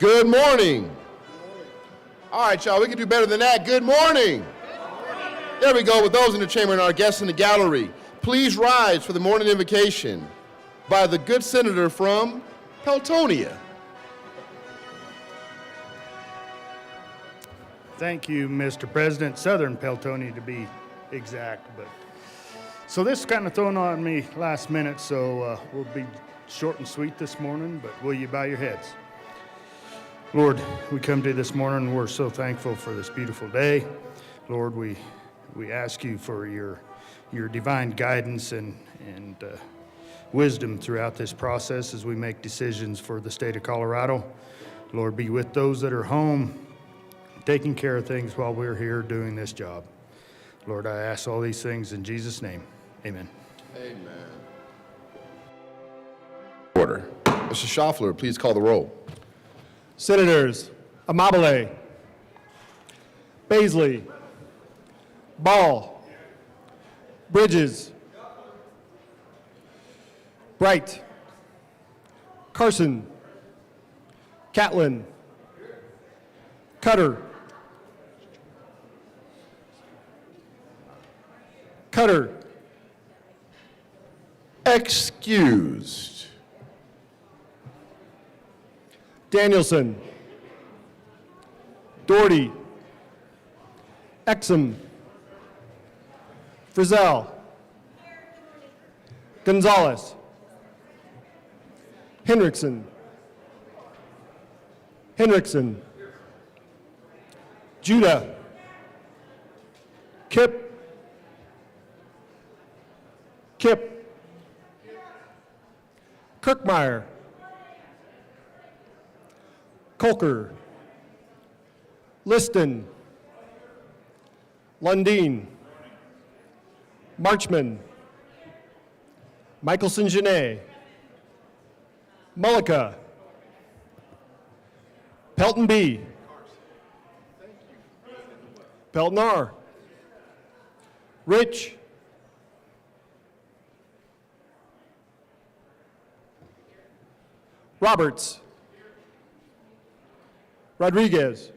Good morning. All right, y'all, we can do better than that. Good morning. There we go. With those in the chamber and our guests in the gallery, please rise for the morning invocation by the good senator from Peltonia. Thank you, Mr. President. Southern Peltonia to be exact. So this is kind of thrown on me last minute, so we'll be short and sweet this morning, but will you bow your heads? Lord, we come to you this morning, and we're so thankful for this beautiful day. Lord, we ask you for your divine guidance and wisdom throughout this process as we make decisions for the state of Colorado. Lord, be with those that are home, taking care of things while we're here doing this job. Lord, I ask all these things in Jesus' name. Amen. Amen. Order. Mr. Schaffler, please call the roll. Senators Amabile, Baisley, Ball, Bridges, Bright, Carson, Catlin, Cutter, Excused. Danielson, Doherty, Exum, Frizzell, Gonzalez, Henriksen, Judah, Kipp, Kirkmeyer, Kolker, Liston, Lundeen, Marchman, Michelson-Genet, Mullica, Pelton B, Pelton R, Rich, Roberts, Rodriguez,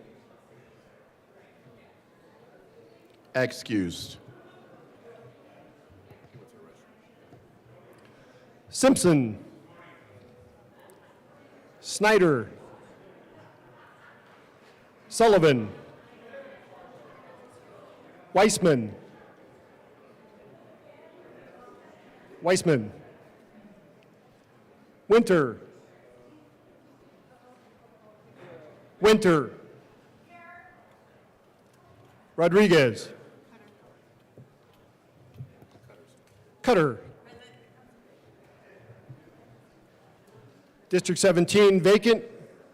Excused. Simpson, Snyder, Sullivan, Weissman, Winter, Rodriguez, Cutter. District 17 vacant.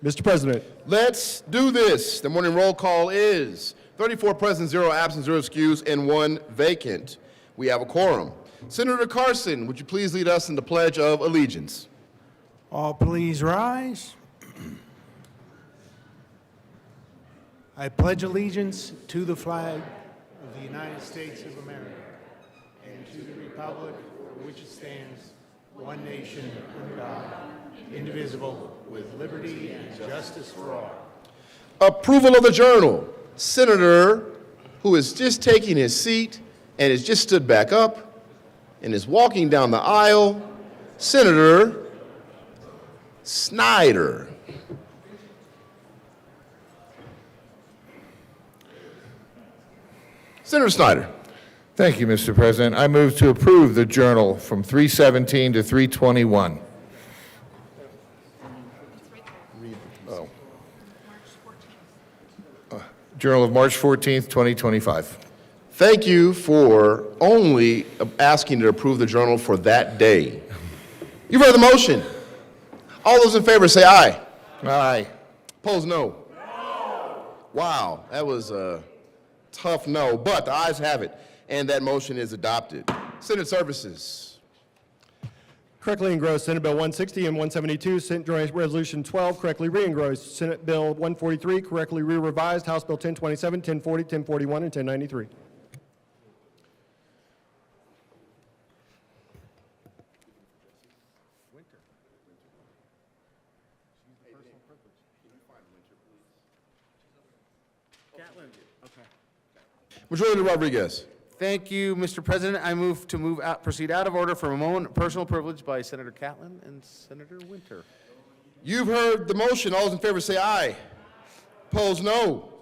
Mr. President. Let's do this. The morning roll call is 34 present, 0 absent, 0 excused, and 1 vacant. We have a quorum. Senator Carson, would you please lead us in the Pledge of Allegiance? All please rise. I pledge allegiance to the flag of the United States of America and to the republic for which it stands, one nation, under God, indivisible, with liberty and justice for all. Approval of the journal. Senator, who is just taking his seat and has just stood back up and is walking down the aisle, Senator Snyder. Senator Snyder. Thank you, Mr. President. I move to approve the journal from 317 to 321. Journal of March 14th, 2025. Thank you for only asking to approve the journal for that day. You've heard the motion. All those in favor say aye. Aye. Opposed, no. No. Wow, that was a tough no, but the ayes have it, and that motion is adopted. Senate Services. Correctly engrossed Senate Bill 160 and 172, Senate Joint Resolution 12, correctly re-engrossed Senate Bill 143, correctly re-revised House Bill 1027, 1040, 1041, and 1093. Majority Leader Rodriguez. Thank you, Mr. President. I move to proceed out of order for a moment. Personal privilege by Senator Catlin and Senator Winter. You've heard the motion. All those in favor say aye. Opposed, no.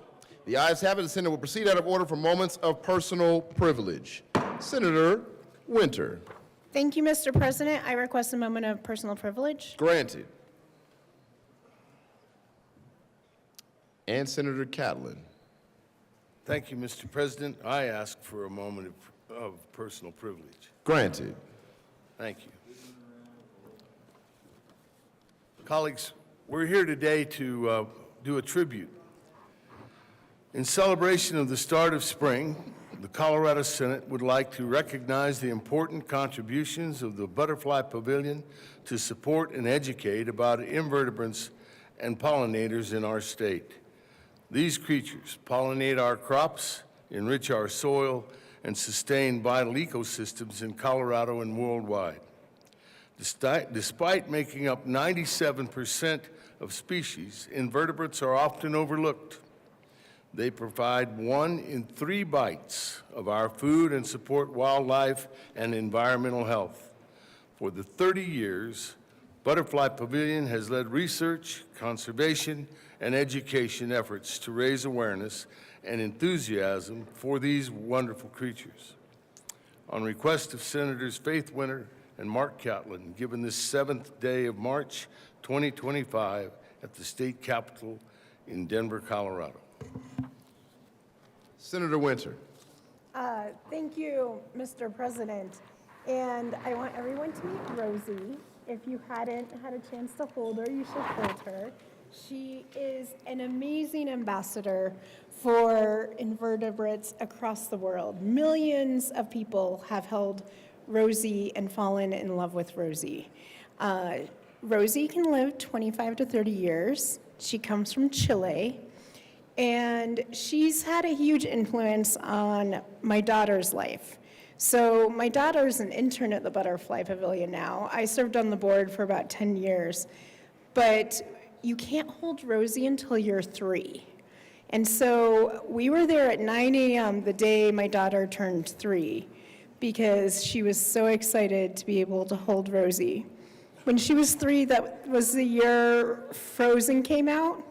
The ayes have it. The Senate will proceed out of order for moments of personal privilege. Senator Winter. Thank you, Mr. President. I request a moment of personal privilege. Granted. And Senator Catlin. Thank you, Mr. President. I ask for a moment of personal privilege. Granted. Thank you. Colleagues, we're here today to do a tribute. In celebration of the start of spring, the Colorado Senate would like to recognize the important contributions of the Butterfly Pavilion to support and educate about invertebrates and pollinators in our state. These creatures pollinate our crops, enrich our soil, and sustain vital ecosystems in Colorado and worldwide. Despite making up 97% of species, invertebrates are often overlooked. They provide 1 in 3 bites of our food and support wildlife and environmental health. For the 30 years, Butterfly Pavilion has led research, conservation, and education efforts to raise awareness and enthusiasm for these wonderful creatures. On request of Senators Faith Winter and Mark Catlin, given this 7th day of March 2025 at the state capitol in Denver, Colorado. Senator Winter. Thank you, Mr. President. And I want everyone to meet Rosie. If you hadn't had a chance to hold her, you should hold her. She is an amazing ambassador for invertebrates across the world. Millions of people have held Rosie and fallen in love with Rosie. Rosie can live 25 to 30 years. She comes from Chile. And she's had a huge influence on my daughter's life. So my daughter's an intern at the Butterfly Pavilion now. I served on the board for about 10 years. But you can't hold Rosie until you're 3. And so we were there at 9 a.m. the day my daughter turned 3 because she was so excited to be able to hold Rosie. When she was 3, that was the year Frozen came out.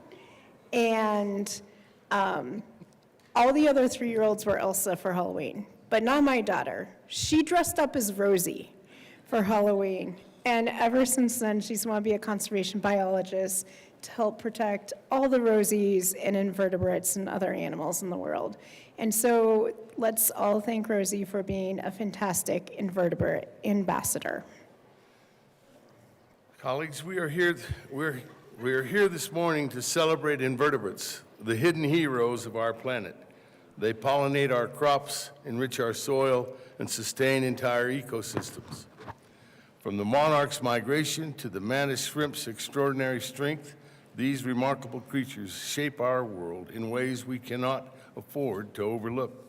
And all the other 3-year-olds were Elsa for Halloween, but not my daughter. She dressed up as Rosie for Halloween, and ever since then, she's wanted to be a conservation biologist to help protect all the Rosies and invertebrates and other animals in the world. And so let's all thank Rosie for being a fantastic invertebrate ambassador. Colleagues, we are here this morning to celebrate invertebrates, the hidden heroes of our planet. They pollinate our crops, enrich our soil, and sustain entire ecosystems. From the monarch's migration to the mantis shrimp's extraordinary strength, these remarkable creatures shape our world in ways we cannot afford to overlook.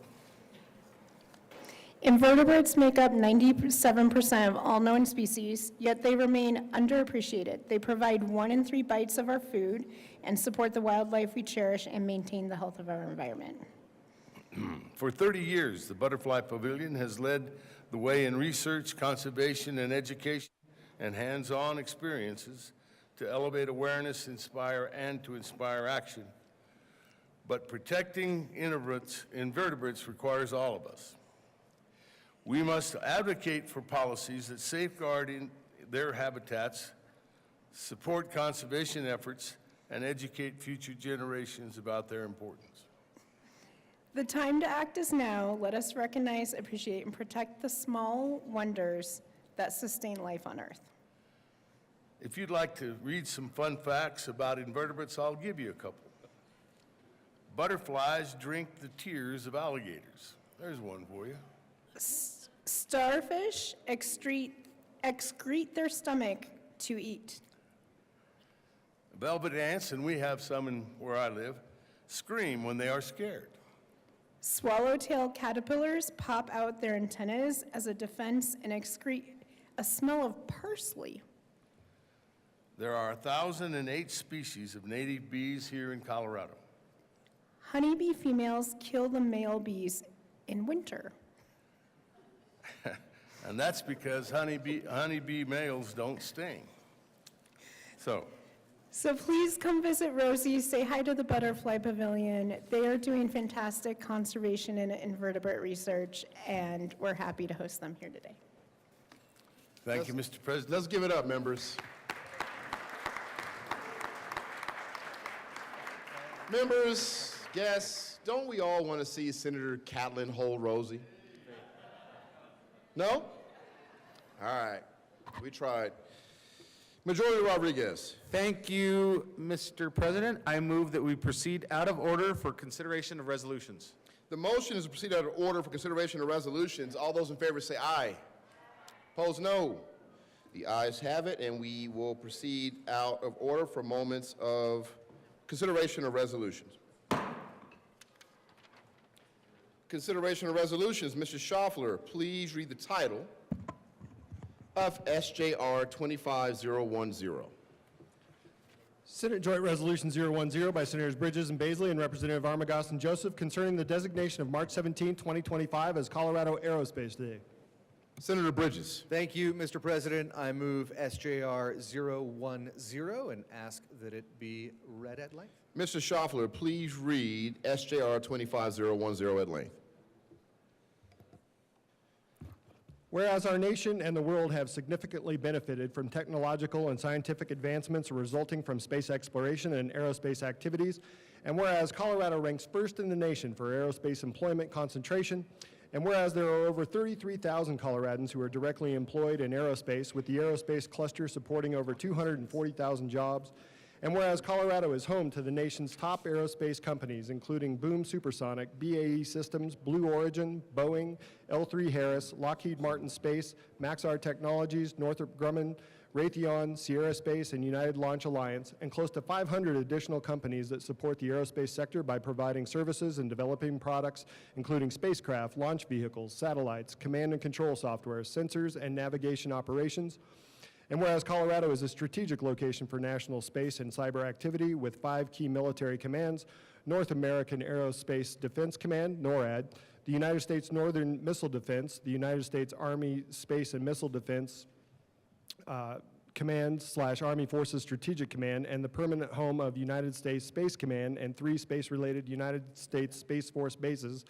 Invertebrates make up 97% of all known species, yet they remain underappreciated. They provide 1 in 3 bites of our food and support the wildlife we cherish and maintain the health of our environment. For 30 years, the Butterfly Pavilion has led the way in research, conservation, and education, and hands-on experiences to elevate awareness, inspire action. But protecting invertebrates requires all of us. We must advocate for policies that safeguard their habitats, support conservation efforts, and educate future generations about their importance. The time to act is now. Let us recognize, appreciate, and protect the small wonders that sustain life on Earth. If you'd like to read some fun facts about invertebrates, I'll give you a couple. Butterflies drink the tears of alligators. There's one for you. Starfish excrete their stomach to eat. Velvet ants, and we have some where I live, scream when they are scared. Swallowtail caterpillars pop out their antennas as a defense and excrete a smell of parsley. There are 1,008 species of native bees here in Colorado. Honeybee females kill the male bees in winter. And that's because honeybee males don't sting. So, So please come visit Rosie, say hi to the Butterfly Pavilion. They are doing fantastic conservation and invertebrate research, and we're happy to host them here today. thank you, Mr. President. Let's give it up, members. Members, guests, don't we all want to see Senator Catlin hold Rosie? No? All right, we tried. Majority Rodriguez. Thank you, Mr. President. I move that we proceed out of order for consideration of resolutions. The motion is to proceed out of order for consideration of resolutions. All those in favor say aye. Opposed, no. The ayes have it, and we will proceed out of order for moments of consideration of resolutions. Consideration of resolutions. Mr. Schaffler, please read the title of SJR 25010. Senate Joint Resolution 010 by Senators Bridges and Baisley and Representative Armagost and Joseph concerning the designation of March 17, 2025 as Colorado Aerospace Day. Senator Bridges. Thank you, Mr. President. I move SJR 010 and ask that it be read at length. Mr. Schaffler, please read SJR 25010 at length. Whereas our nation and the world have significantly benefited from technological and scientific advancements resulting from space exploration and aerospace activities, and whereas Colorado ranks first in the nation for aerospace employment concentration, and whereas there are over 33,000 Coloradans who are directly employed in aerospace, with the aerospace cluster supporting over 240,000 jobs, and whereas Colorado is home to the nation's top aerospace companies, including Boom Supersonic, BAE Systems, Blue Origin, Boeing, L3 Harris, Lockheed Martin Space, Maxar Technologies, Northrop Grumman, Raytheon, Sierra Space, and United Launch Alliance, and close to 500 additional companies that support the aerospace sector by providing services and developing products, including spacecraft, launch vehicles, satellites, command and control software, sensors, and navigation operations. And whereas Colorado is a strategic location for national space and cyber activity with 5 key military commands, North American Aerospace Defense Command, NORAD, the United States Northern Missile Defense, the United States Army Space and Missile Defense Command/Army Forces Strategic Command, and the permanent home of United States Space Command and 3 space-related United States Space Force bases,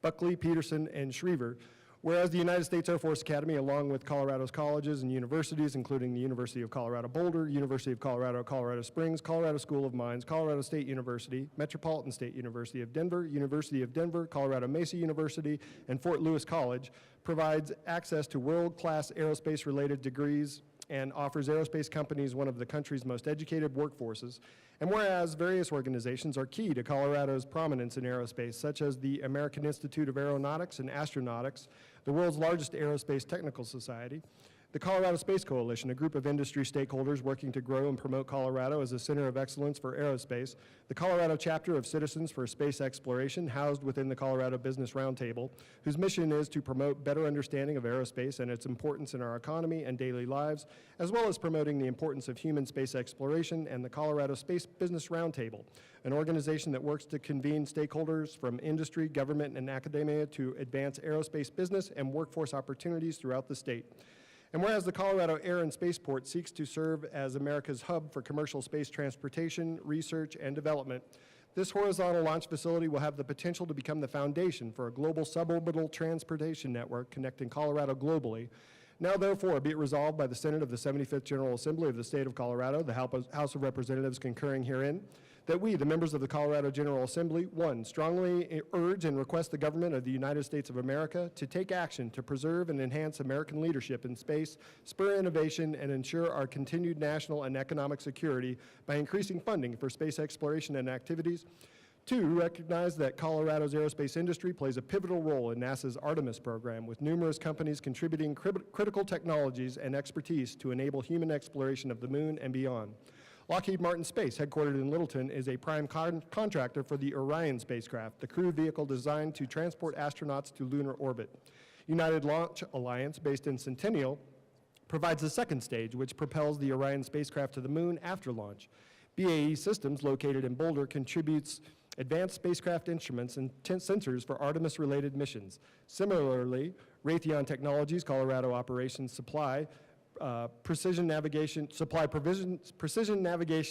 Buckley, Peterson, and Schriever. Whereas the United States Air Force Academy, along with Colorado's colleges and universities, including the University of Colorado Boulder, University of Colorado, Colorado Springs, Colorado School of Mines, Colorado State University, Metropolitan State University of Denver, University of Denver, Colorado Mesa University, and Fort Lewis College, provides access to world-class aerospace-related degrees and offers aerospace companies one of the country's most educated workforces. And whereas various organizations are key to Colorado's prominence in aerospace, such as the American Institute of Aeronautics and Astronautics, the world's largest aerospace technical society, the Colorado Space Coalition, a group of industry stakeholders working to grow and promote Colorado as a center of excellence for aerospace, the Colorado chapter of Citizens for Space Exploration, housed within the Colorado Business Roundtable, whose mission is to promote better understanding of aerospace and its importance in our economy and daily lives, as well as promoting the importance of human space exploration, and the Colorado Space Business Roundtable, an organization that works to convene stakeholders from industry, government, and academia to advance aerospace business and workforce opportunities throughout the state. And whereas the Colorado Air and Spaceport seeks to serve as America's hub for commercial space transportation, research, and development, this horizontal launch facility will have the potential to become the foundation for a global suborbital transportation network connecting Colorado globally. Now, therefore, be it resolved by the Senate of the 75th General Assembly of the State of Colorado, the House of Representatives concurring herein, that we, the members of the Colorado General Assembly, 1, strongly urge and request the government of the United States of America to take action to preserve and enhance American leadership in space, spur innovation, and ensure our continued national and economic security by increasing funding for space exploration and activities. 2, recognize that Colorado's aerospace industry plays a pivotal role in NASA's Artemis program, with numerous companies contributing critical technologies and expertise to enable human exploration of the moon and beyond. Lockheed Martin Space, headquartered in Littleton, is a prime contractor for the Orion spacecraft, the crew vehicle designed to transport astronauts to lunar orbit. United Launch Alliance, based in Centennial, provides the second stage, which propels the Orion spacecraft to the moon after launch. BAE Systems, located in Boulder, contributes advanced spacecraft instruments, and sensors for Artemis-related missions. Similarly, Raytheon Technologies, Colorado Operations Supply, precision navigation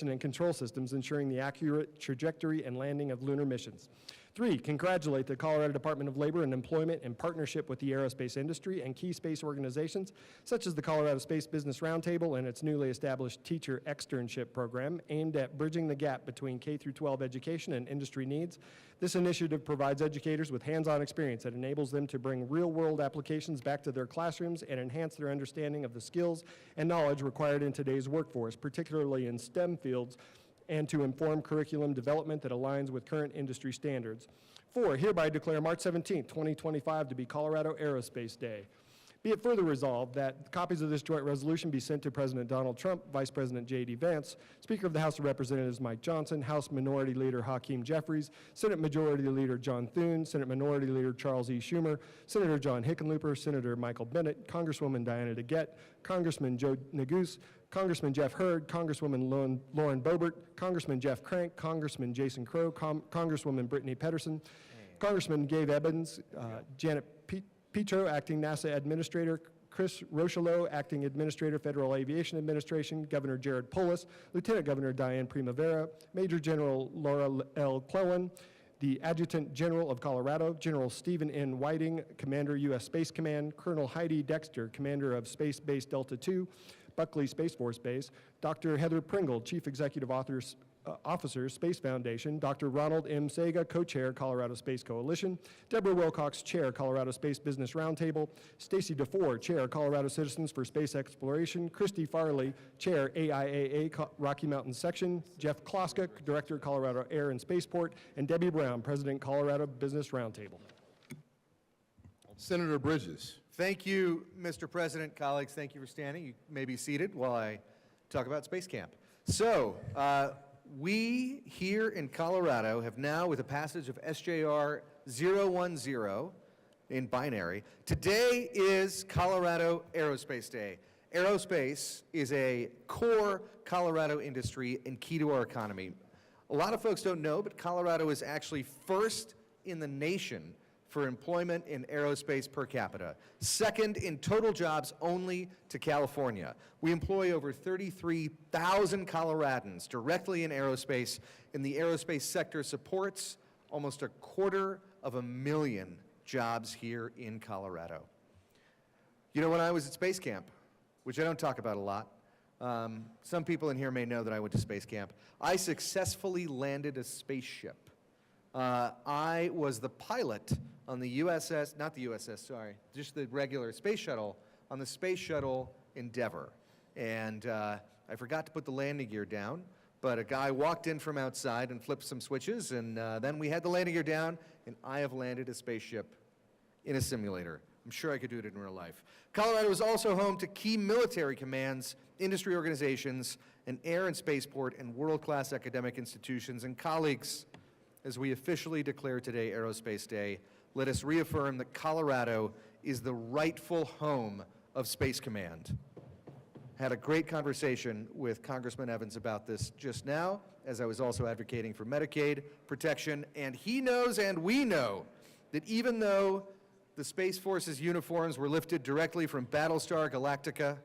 and control systems, ensuring the accurate trajectory and landing of lunar missions. 3, congratulate the Colorado Department of Labor and Employment in partnership with the aerospace industry and key space organizations, such as the Colorado Space Business Roundtable and its newly established teacher externship program aimed at bridging the gap between K-12 education and industry needs. This initiative provides educators with hands-on experience that enables them to bring real-world applications back to their classrooms and enhance their understanding of the skills and knowledge required in today's workforce, particularly in STEM fields, and to inform curriculum development that aligns with current industry standards. 4, hereby declare March 17, 2025 to be Colorado Aerospace Day. Be it further resolved that copies of this joint resolution be sent to President Donald Trump, Vice President J.D. Vance, Speaker of the House of Representatives Mike Johnson, House Minority Leader Hakeem Jeffries, Senate Majority Leader John Thune, Senate Minority Leader Charles E. Schumer, Senator John Hickenlooper, Senator Michael Bennet, Congresswoman Diana DeGette, Congressman Joe Neguse, Congressman Jeff Hurd, Congresswoman Lauren Boebert, Congressman Jeff Crank, Congressman Jason Crow, Congresswoman Brittany Pedersen, Congressman Gabe Evans, Janet Petro, Acting NASA Administrator, Chris Rochelot, Acting Administrator, Federal Aviation Administration, Governor Jared Polis, Lieutenant Governor Diane Primavera, Major General Laura L. Clellan, the Adjutant General of Colorado, General Stephen N. Whiting, Commander, U.S. Space Command, Colonel Heidi Dexter, Commander of Space Base Delta II, Buckley Space Force Base, Dr. Heather Pringle, Chief Executive Officer, Space Foundation, Dr. Ronald M. Sega, Co-Chair, Colorado Space Coalition, Deborah Wilcox, Chair, Colorado Space Business Roundtable, Stacy DeFore, Chair, Colorado Citizens for Space Exploration, Christy Farley, Chair, AIAA Rocky Mountain Section, Jeff Kloska, Director, Colorado Air and Spaceport, and Debbie Brown, President, Colorado Business Roundtable. Senator Bridges. Thank you, Mr. President. Colleagues, thank you for standing. You may be seated while I talk about Space Camp. So, we here in Colorado have now, with the passage of SJR 010 in binary, today is Colorado Aerospace Day. Aerospace is a core Colorado industry and key to our economy. A lot of folks don't know, but Colorado is actually first in the nation for employment in aerospace per capita, second in total jobs only to California. We employ over 33,000 Coloradans directly in aerospace, and the aerospace sector supports almost 250,000 jobs here in Colorado. You know, when I was at Space Camp, which I don't talk about a lot, some people in here may know that I went to Space Camp, I successfully landed a spaceship. I was the pilot on the USS, not the USS, sorry, just the regular space shuttle, on the Space Shuttle Endeavour. And I forgot to put the landing gear down, but a guy walked in from outside and flipped some switches, and then we had the landing gear down, and I have landed a spaceship in a simulator. I'm sure I could do it in real life. Colorado is also home to key military commands, industry organizations, an air and spaceport, and world-class academic institutions. And colleagues, as we officially declare today Aerospace Day, let us reaffirm that Colorado is the rightful home of Space Command. Had a great conversation with Congressman Evans about this just now, as I was also advocating for Medicaid protection, and he knows and we know that even though the Space Force's uniforms were lifted directly from Battlestar Galactica,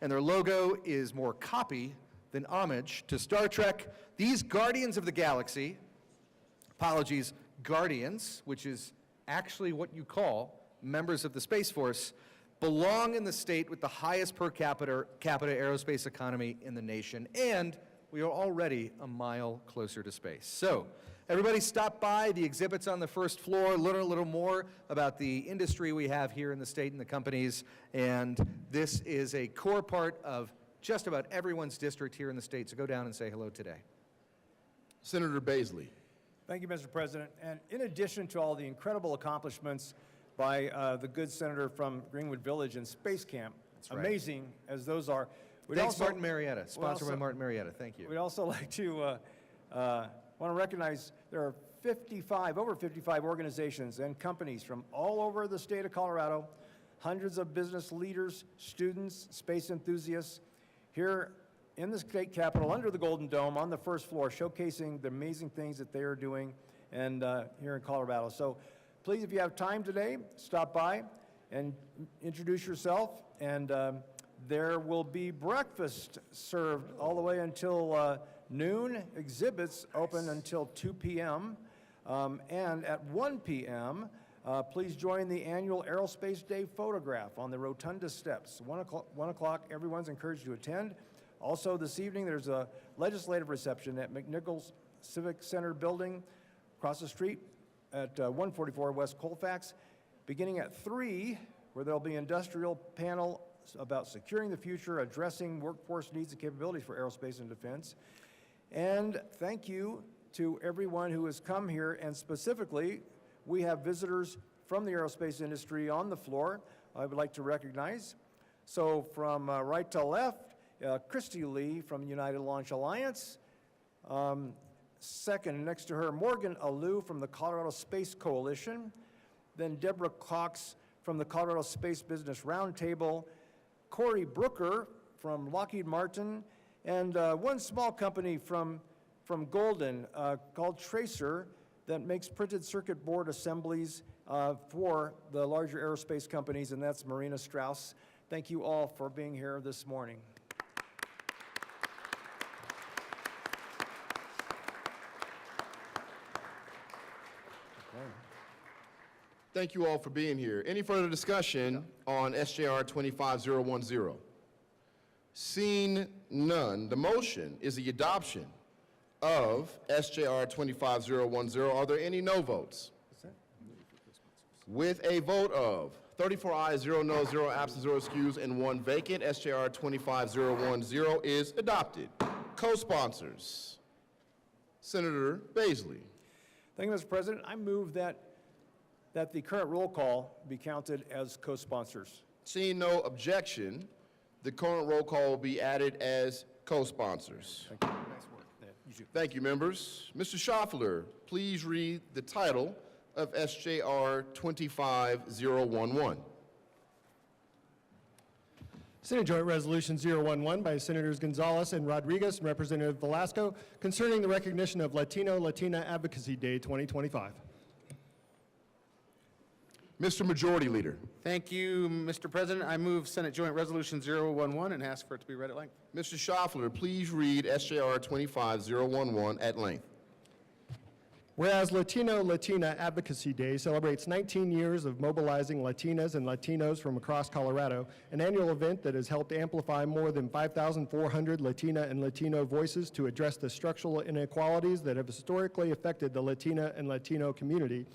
and their logo is more copy than homage to Star Trek, these Guardians of the Galaxy, apologies, Guardians, which is actually what you call members of the Space Force, belong in the state with the highest per capita aerospace economy in the nation, and we are already a mile closer to space. So, everybody stop by the exhibits on the first floor, learn a little more about the industry we have here in the state and the companies, and this is a core part of just about everyone's district here in the state, so go down and say hello today. Senator Baisley. Thank you, Mr. President. And in addition to all the incredible accomplishments by the good senator from Greenwood Village and Space Camp, right. Amazing as those are. Thanks, Martin Marietta, sponsored by Martin Marietta. Thank you. We'd also like to want to recognize there are over 55 organizations and companies from all over the state of Colorado, hundreds of business leaders, students, space enthusiasts here in the state capitol under the Golden Dome on the first floor, showcasing the amazing things that they are doing and here in Colorado. So please, if you have time today, stop by and introduce yourself. And there will be breakfast served all the way until noon. Exhibits open until 2 p.m. And at 1 p.m., please join the annual Aerospace Day photograph on the Rotunda steps. 1 o'clock, everyone's encouraged to attend. Also this evening, there's a legislative reception at McNichols Civic Center building across the street at 144 West Colfax, beginning at 3, where there'll be industrial panel about securing the future, addressing workforce needs and capabilities for aerospace and defense. And thank you to everyone who has come here, and specifically, we have visitors from the aerospace industry on the floor I would like to recognize. So from right to left, Christy Lee from United Launch Alliance. Second, next to her, Morgan Alou from the Colorado Space Coalition. Then Deborah Cox from the Colorado Space Business Roundtable. Corey Brooker from Lockheed Martin, and one small company from Golden called Tracer that makes printed circuit board assemblies for the larger aerospace companies, and that's Marina Strauss. Thank you all for being here this morning. Thank you all for being here. Any further discussion on SJR 25010? Seeing none, the motion is the adoption of SJR 25010. Are there any no votes? With a vote of 34 ayes, 0 no, 0 absent, 0 excused, and 1 vacant, SJR 25010 is adopted. Co-sponsors, Senator Baisley. Thank you, Mr. President. I move that the current roll call be counted as co-sponsors. Seeing no objection, the current roll call will be added as co-sponsors. Thank you. Nice work. Yeah, you too. Thank you, members. Mr. Schaffler, please read the title of SJR 25011. Senate Joint Resolution 011 by Senators Gonzalez and Rodriguez and Representative Velasco concerning the recognition of Latino-Latina Advocacy Day 2025. Mr. Majority Leader. Thank you, Mr. President. I move Senate Joint Resolution 011 and ask for it to be read at length. Mr. Schaffler, please read SJR 25011 at length. Whereas Latino-Latina Advocacy Day celebrates 19 years of mobilizing Latinas and Latinos from across Colorado, an annual event that has helped amplify more than 5,400 Latina and Latino voices to address the structural inequalities that have historically affected the Latina and Latino community.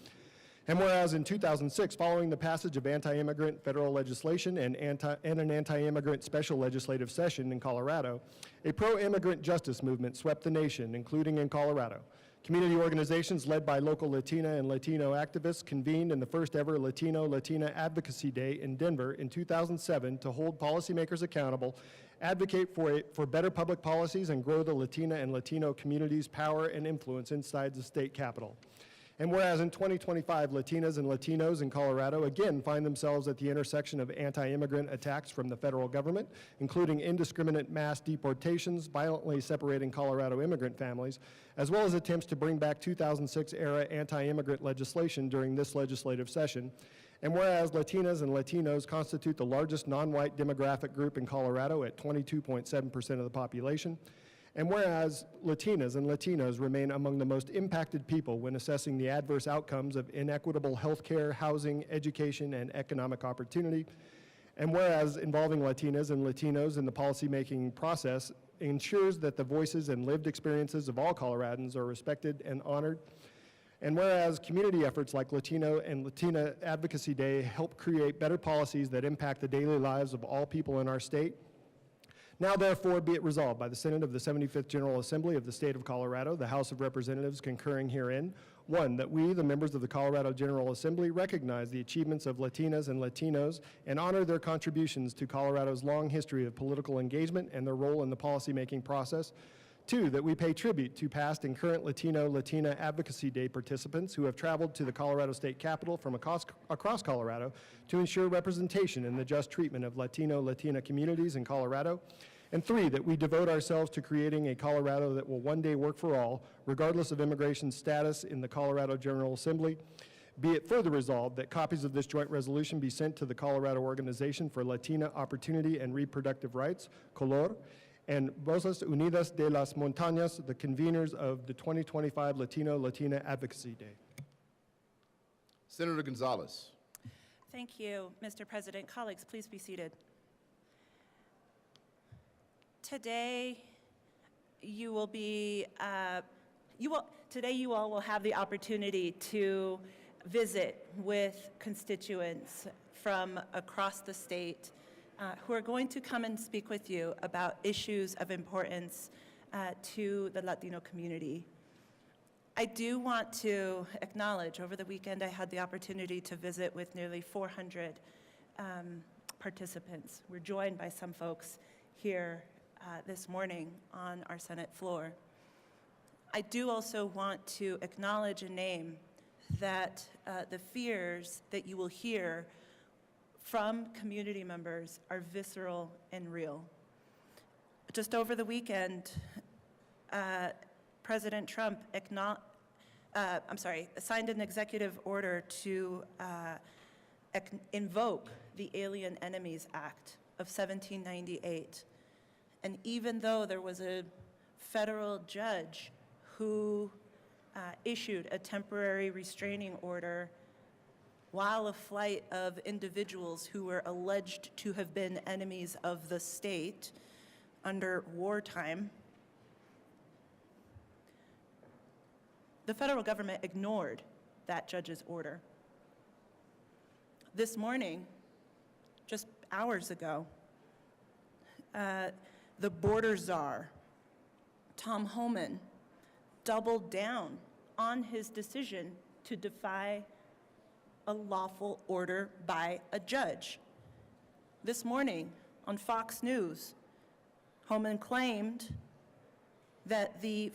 And whereas in 2006, following the passage of anti-immigrant federal legislation and an anti-immigrant special legislative session in Colorado, a pro-immigrant justice movement swept the nation, including in Colorado. Community organizations led by local Latina and Latino activists convened in the first ever Latino-Latina Advocacy Day in Denver in 2007 to hold policymakers accountable, advocate for better public policies, and grow the Latina and Latino communities' power and influence inside the state capitol. And whereas in 2025, Latinas and Latinos in Colorado again find themselves at the intersection of anti-immigrant attacks from the federal government, including indiscriminate mass deportations, violently separating Colorado immigrant families, as well as attempts to bring back 2006-era anti-immigrant legislation during this legislative session. And whereas Latinas and Latinos constitute the largest non-white demographic group in Colorado at 22.7% of the population, and whereas Latinas and Latinos remain among the most impacted people when assessing the adverse outcomes of inequitable health care, housing, education, and economic opportunity, and whereas involving Latinas and Latinos in the policymaking process ensures that the voices and lived experiences of all Coloradans are respected and honored, and whereas community efforts like Latino and Latina Advocacy Day help create better policies that impact the daily lives of all people in our state, now, therefore, be it resolved by the Senate of the 75th General Assembly of the State of Colorado, the House of Representatives concurring herein, 1, that we, the members of the Colorado General Assembly, recognize the achievements of Latinas and Latinos and honor their contributions to Colorado's long history of political engagement and their role in the policymaking process. 2, that we pay tribute to past and current Latino-Latina Advocacy Day participants who have traveled to the Colorado State Capitol from across Colorado to ensure representation and the just treatment of Latino-Latina communities in Colorado. And 3, that we devote ourselves to creating a Colorado that will one day work for all, regardless of immigration status in the Colorado General Assembly. Be it further resolved that copies of this joint resolution be sent to the Colorado Organization for Latina Opportunity and Reproductive Rights, COLOR, and Voces Unidas de las Montañas, the conveners of the 2025 Latina Advocacy Day. Senator Gonzalez. Thank you, Mr. President. Colleagues, please be seated. Today, you all will have the opportunity to visit with constituents from across the state who are going to come and speak with you about issues of importance to the Latino community. I do want to acknowledge, over the weekend I had the opportunity to visit with nearly 400 participants. We're joined by some folks here this morning on our Senate floor. I do also want to acknowledge and name that the fears that you will hear from community members are visceral and real. Just over the weekend, President Trump signed an executive order to invoke the Alien Enemies Act of 1798. And even though there was a federal judge who issued a temporary restraining order while a flight of individuals who were alleged to have been enemies of the state under wartime, the federal government ignored that judge's order. This morning, just hours ago, the border czar, Tom Homan, doubled down on his decision to defy a lawful order by a judge. This morning on Fox News, Homan claimed that the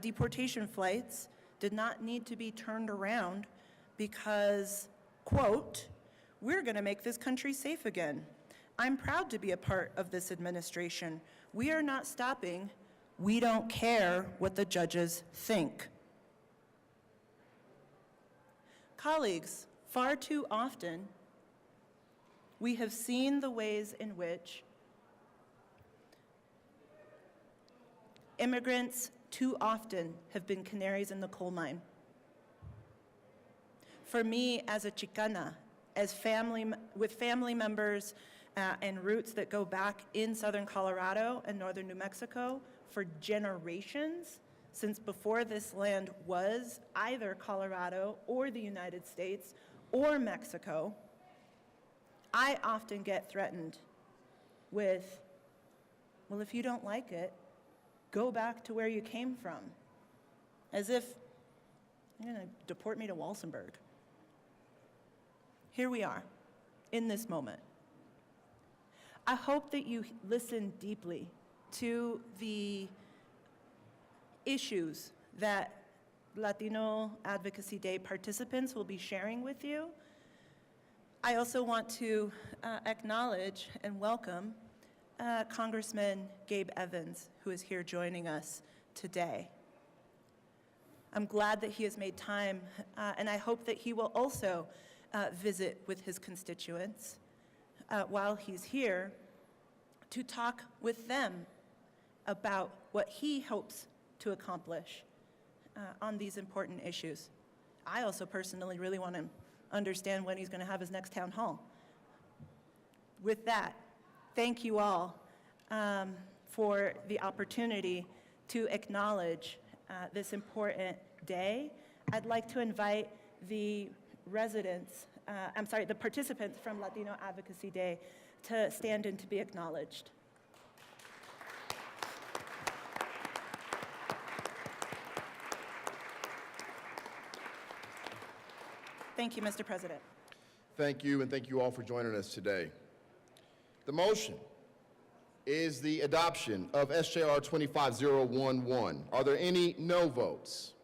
deportation flights did not need to be turned around because, quote, "We're going to make this country safe again. I'm proud to be a part of this administration. We are not stopping. We don't care what the judges think." Colleagues, far too often, we have seen the ways in which immigrants too often have been canaries in the coal mine. For me, as a Chicana, with family members and roots that go back in southern Colorado and northern New Mexico for generations, since before this land was either Colorado or the United States or Mexico, I often get threatened with, well, if you don't like it, go back to where you came from, as if you're going to deport me to Walsenburg. Here we are, in this moment. I hope that you listen deeply to the issues that Latino Advocacy Day participants will be sharing with you. I also want to acknowledge and welcome Congressman Gabe Evans, who is here joining us today. I'm glad that he has made time, and I hope that he will also visit with his constituents while he's here to talk with them about what he hopes to accomplish on these important issues. I also personally really want to understand when he's going to have his next town hall. With that, thank you all for the opportunity to acknowledge this important day. I'd like to invite the participants from Latino Advocacy Day to stand and to be acknowledged. Thank you, Mr. President. Thank you, and thank you all for joining us today. The motion is the adoption of SJR 25011. Are there any no votes?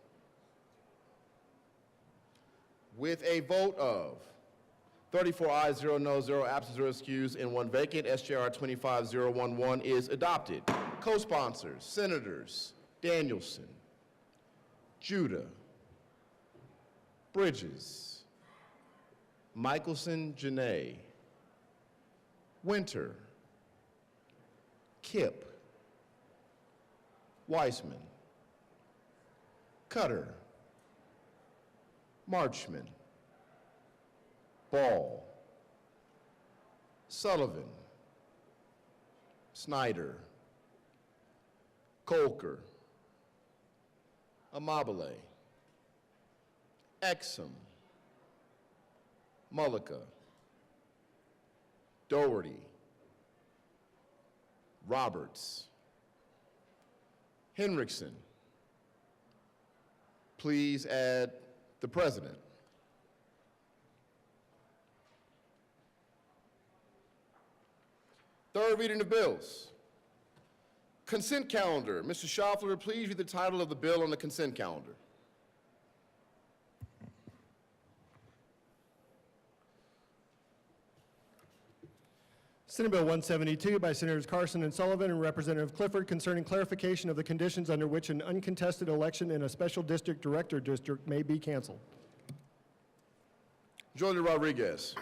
With a vote of 34 ayes, 0 noes, 0 absent, 0 excused, and 1 vacant. SJR 25011 is adopted. Co-sponsors, Senators Danielson, Judah, Bridges, Michelson Janae, Winter, Kipp, Weissman, Cutter, Marchman, Ball, Sullivan, Snyder, Colker, Amabile, Exum, Mullica, Doherty, Roberts, Henriksen. Please add the president. Third reading of bills. Consent calendar. Mr. Schaffler, please read the title of the bill on the consent calendar. Senate Bill 172 by Senators Carson and Sullivan and Representative Clifford concerning clarification of the conditions under which an uncontested election in a special district director district may be canceled. Jordan Rodriguez.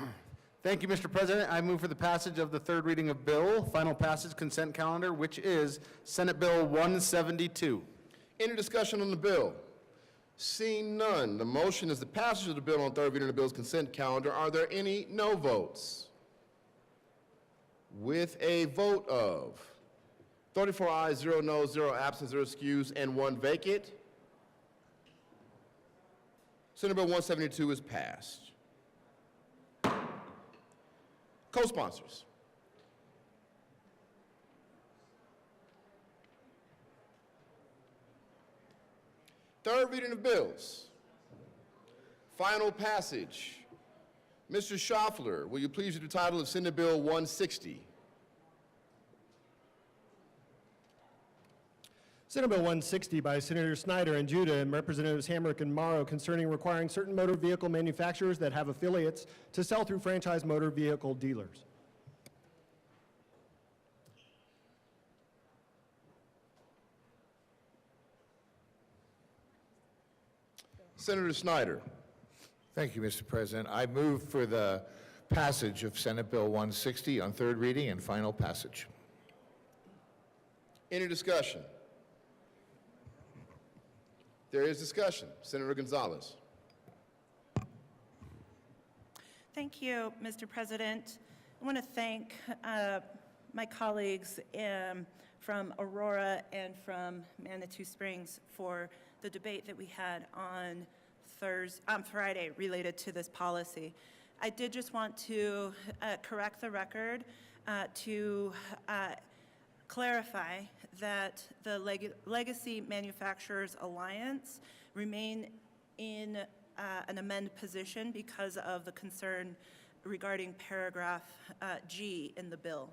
Thank you, Mr. President. I move for the passage of the third reading of bill, final passage consent calendar, which is Senate Bill 172. Any discussion on the bill? Seeing none, the motion is the passage of the bill on third reading of the bill's consent calendar. Are there any no votes? With a vote of 34 ayes, 0 noes, 0 absent, 0 excused, and 1 vacant, Senate Bill 172 is passed. Co-sponsors. Third reading of bills. Final passage. Mr. Schaffler, will you please read the title of Senate Bill 160? Senate Bill 160 by Senator Snyder and Judah and Representatives Hamrick and Morrow concerning requiring certain motor vehicle manufacturers that have affiliates to sell through franchise motor vehicle dealers. Senator Snyder. Thank you, Mr. President. I move for the passage of Senate Bill 160 on third reading and final passage. Any discussion? There is discussion. Senator Gonzalez. Thank you, Mr. President. I want to thank my colleagues from Aurora and from Manitou Springs for the debate that we had on Friday related to this policy. I did just want to correct the record to clarify that the Legacy Manufacturers Alliance remain in an amend position because of the concern regarding paragraph G in the bill.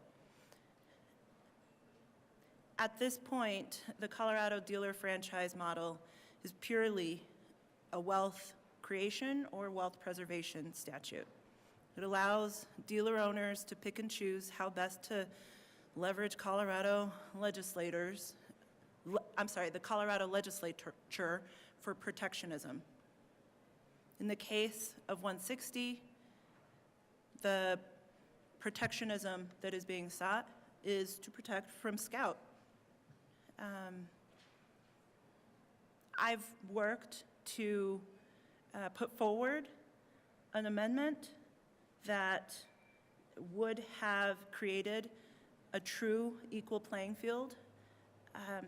At this point, the Colorado dealer franchise model is purely a wealth creation or wealth preservation statute. It allows dealer owners to pick and choose how best to leverage the Colorado legislature for protectionism. In the case of 160, the protectionism that is being sought is to protect from Scout. I've worked to put forward an amendment that would have created a true equal playing field.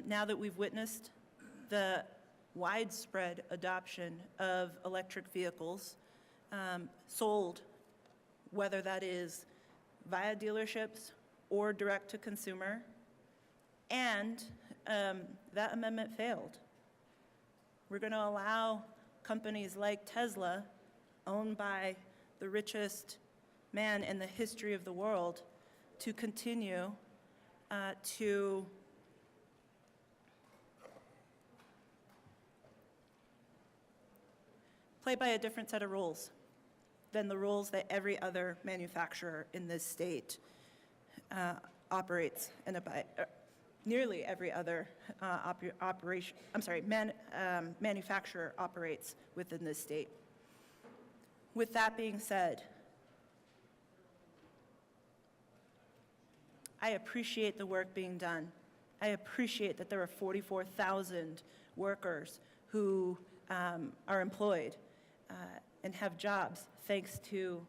Now that we've witnessed the widespread adoption of electric vehicles sold, whether that is via dealerships or direct to consumer, and that amendment failed. We're going to allow companies like Tesla, owned by the richest man in the history of the world, to continue to play by a different set of rules. than the rules that every other manufacturer in this state operates and nearly every other manufacturer operates within this state. With that being said, I appreciate the work being done. I appreciate that there are 44,000 workers who are employed and have jobs thanks to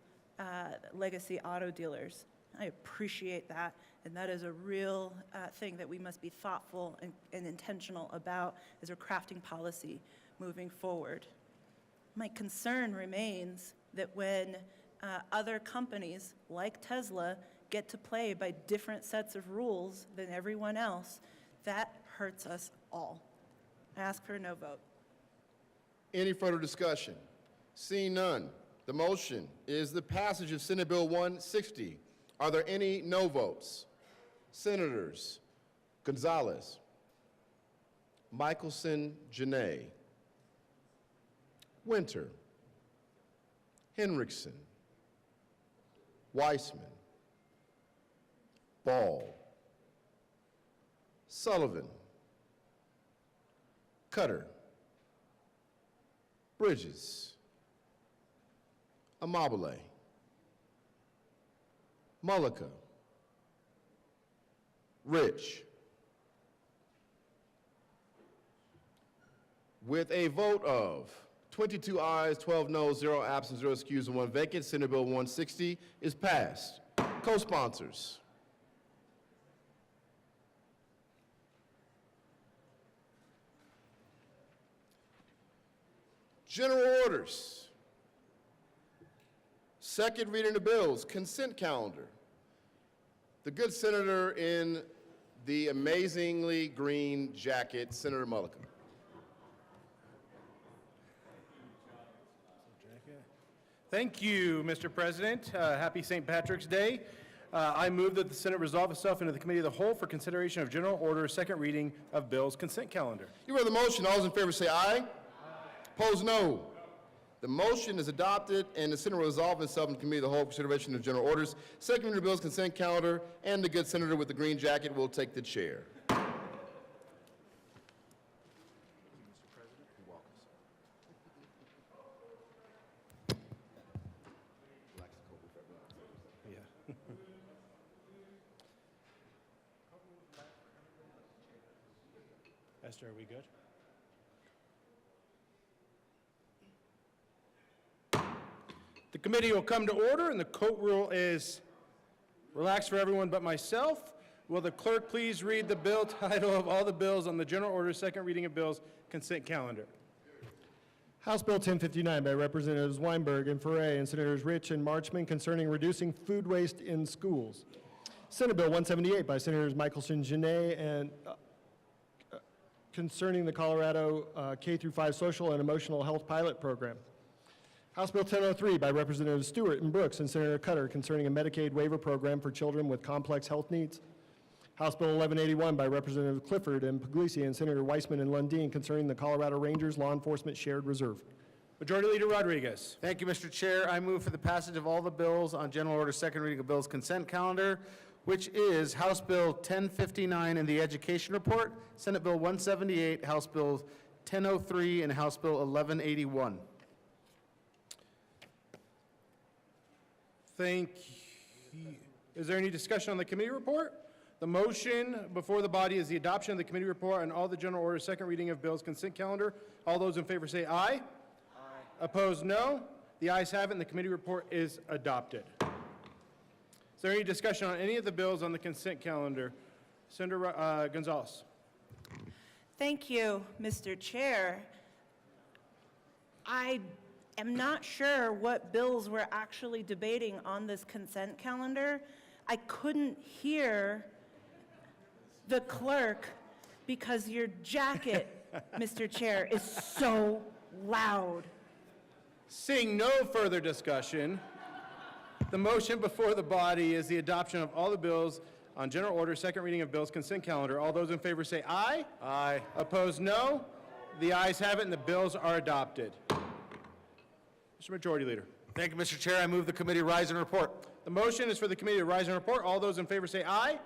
legacy auto dealers. I appreciate that, and that is a real thing that we must be thoughtful and intentional about as we're crafting policy moving forward. My concern remains that when other companies like Tesla get to play by different sets of rules than everyone else, that hurts us all. I ask for a no vote. Any further discussion? Seeing none, the motion is the passage of Senate Bill 160. Are there any no votes? Senators Gonzalez, Michelson Janae, Winter, Henriksen, Weissman, Ball, Sullivan, Cutter, Bridges, Amabile, Mullica, Rich. With a vote of 22 ayes, 12 noes, 0 absent, 0 excused, and 1 vacant, Senate Bill 160 is passed. Co-sponsors. General orders. Second reading of bills, consent calendar. The good senator in the amazingly green jacket, Senator Mullica. Thank you, Mr. President. Happy St. Patrick's Day. I move that the Senate resolve itself into the Committee of the Whole for consideration of general order, second reading of bills, consent calendar. You heard the motion. All those in favor say aye. Opposed, no. The motion is adopted, and the Senate will resolve itself in the Committee of the Whole for consideration of general orders, second reading of bills, consent calendar, and the good senator with the green jacket will take the chair. Esther, are we good? The committee will come to order, and the court rule is relaxed for everyone but myself. Will the clerk please read the bill title of all the bills on the general order, second reading of bills, consent calendar? House Bill 1059 by Representatives Weinberg and Ferre and Senators Rich and Marchman concerning reducing food waste in schools. Senate Bill 178 by Senators Michelson, Janae, and concerning the Colorado K-5 social and emotional health pilot program. House Bill 1003 by Representatives Stewart and Brooks and Senator Cutter concerning a Medicaid waiver program for children with complex health needs. House Bill 1181 by Representatives Clifford and Puglisi and Senator Weissman and Lundin concerning the Colorado Rangers Law Enforcement Shared Reserve. Majority Leader Rodriguez. Thank you, Mr. Chair. I move for the passage of all the bills on general order, second reading of bills, consent calendar, which is House Bill 1059 in the Education Report, Senate Bill 178, House Bill 1003, and House Bill 1181. Thank you. Is there any discussion on the committee report? The motion before the body is the adoption of the committee report on all the general order, second reading of bills, consent calendar. All those in favor say aye. Aye. Opposed, no. The ayes have it, and the committee report is adopted. Is there any discussion on any of the bills on the consent calendar? Senator Gonzalez. Thank you, Mr. Chair. I am not sure what bills we're actually debating on this consent calendar. I couldn't hear the clerk because your jacket, Mr. Chair, is so loud. Seeing no further discussion, the motion before the body is the adoption of all the bills on general order, second reading of bills, consent calendar. All those in favor say aye. Aye. Opposed, no. The ayes have it, and the bills are adopted. Mr. Majority Leader. Thank you, Mr. Chair. I move the committee rise and report. The motion is for the committee to rise and report. All those in favor say aye.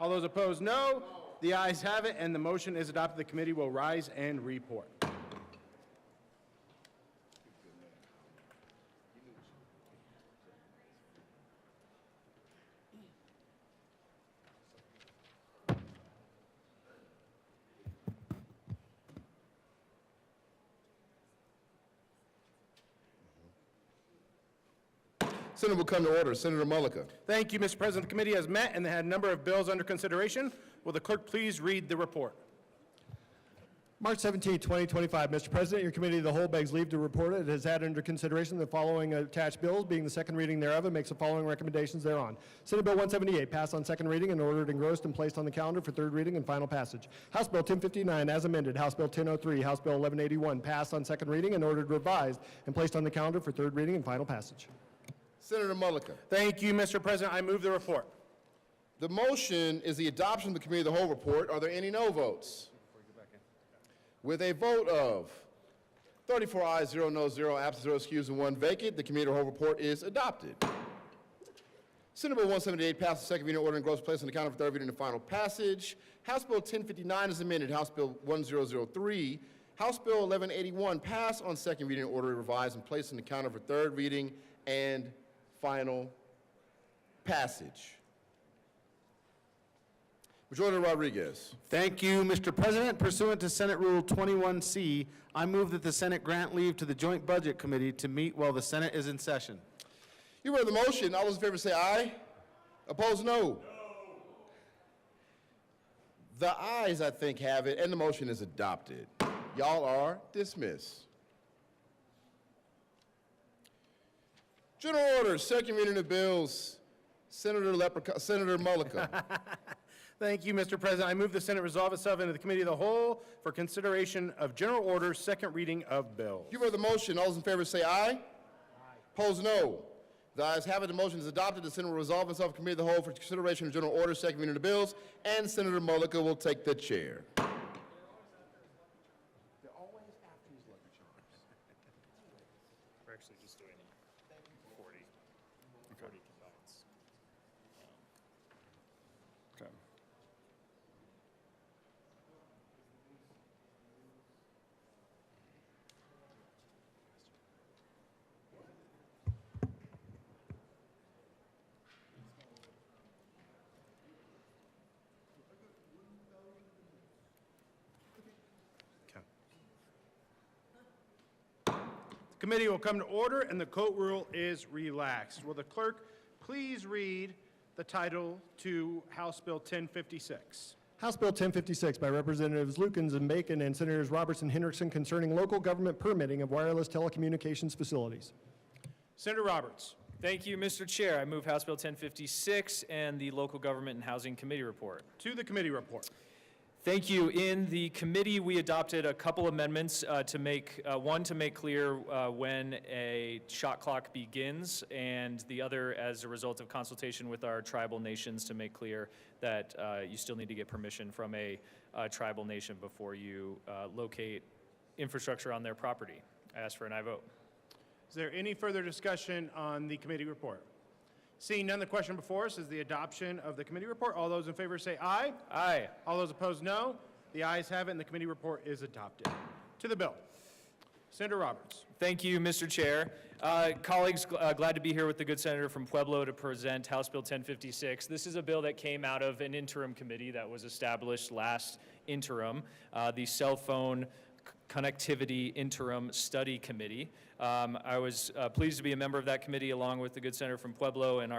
All those opposed, no. The ayes have it, and the motion is adopted. The committee will rise and report. Senate will come to order. Senator Mullica. Thank you, Mr. President. The committee has met and they had a number of bills under consideration. Will the clerk please read the report? March 17, 2025. Mr. President, your committee of the whole begs leave to report it has had under consideration the following attached bills, being the second reading thereof, and makes the following recommendations thereon. Senate Bill 178, passed on second reading and ordered engrossed and placed on the calendar for third reading and final passage. House Bill 1059, as amended. House Bill 1003, House Bill 1181, passed on second reading and ordered revised and placed on the calendar for third reading and final passage. Senator Mullica. Thank you, Mr. President. I move the report. The motion is the adoption of the committee of the whole report. Are there any no votes? With a vote of 34 ayes, 0 noes, 0 absent, 0 excused, and 1 vacant, the committee of the whole report is adopted. Senate Bill 178 passed the second reading, order engrossed, placed on the calendar for third reading and final passage. House Bill 1059 is amended. House Bill 1003. House Bill 1181 passed on second reading, order revised, and placed on the calendar for third reading and final passage. Majority Rodriguez. Thank you, Mr. President. Pursuant to Senate Rule 21C, I move that the Senate grant leave to the Joint Budget Committee to meet while the Senate is in session. You heard the motion. All those in favor say aye. Opposed, no. The ayes, I think, have it, and the motion is adopted. Y'all are dismissed. General orders, second reading of bills. Senator Mullica. Thank you, Mr. President. I move the Senate resolve itself into the committee of the whole for consideration of general orders, second reading of bills. You heard the motion. All those in favor say aye. Aye. Opposed, no. The ayes have it. The motion is adopted. The Senate will resolve itself in committee of the whole for consideration of general orders, second reading of the bills, and Senator Mullica will take the chair. We're actually just doing 40 components. Okay. The committee will come to order and the court rule is relaxed. Will the clerk please read the title to House Bill 1056? House Bill 1056 by Representatives Lukens and Bacon and Senators Roberts and Hendrickson concerning local government permitting of wireless telecommunications facilities. Senator Roberts. Thank you, Mr. Chair. I move House Bill 1056 and the Local Government and Housing Committee report. To the committee report. Thank you. In the committee, we adopted a couple amendments to make, one to make clear when a shot clock begins, and the other as a result of consultation with our tribal nations to make clear that you still need to get permission from a tribal nation before you locate infrastructure on their property. I ask for an aye vote. Is there any further discussion on the committee report? Seeing none, the question before us is the adoption of the committee report. All those in favor say aye. Aye. All those opposed, no. The ayes have it, and the committee report is adopted. To the bill. Senator Roberts. Thank you, Mr. Chair. Colleagues, glad to be here with the good senator from Pueblo to present House Bill 1056. This is a bill that came out of an interim committee that was established last interim, the Cell Phone Connectivity Interim Study Committee. I was pleased to be a member of that committee along with the good senator from Pueblo and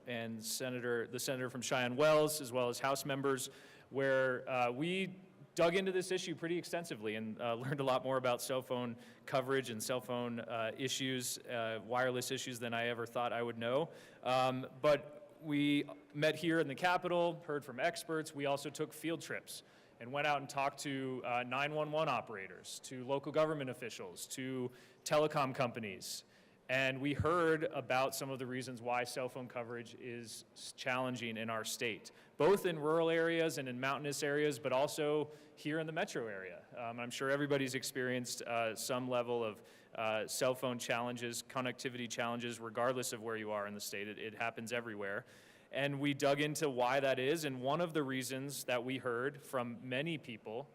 the senator from Cheyenne Wells, as well as House members, where we dug into this issue pretty extensively and learned a lot more about cell phone coverage and cell phone issues, wireless issues, than I ever thought I would know. But we met here in the Capitol, heard from experts. We also took field trips and went out and talked to 911 operators, to local government officials, to telecom companies. And we heard about some of the reasons why cell phone coverage is challenging in our state, both in rural areas and in mountainous areas, but also here in the metro area. I'm sure everybody's experienced some level of cell phone challenges, connectivity challenges, regardless of where you are in the state. It happens everywhere. And we dug into why that is, and one of the reasons that we heard from many people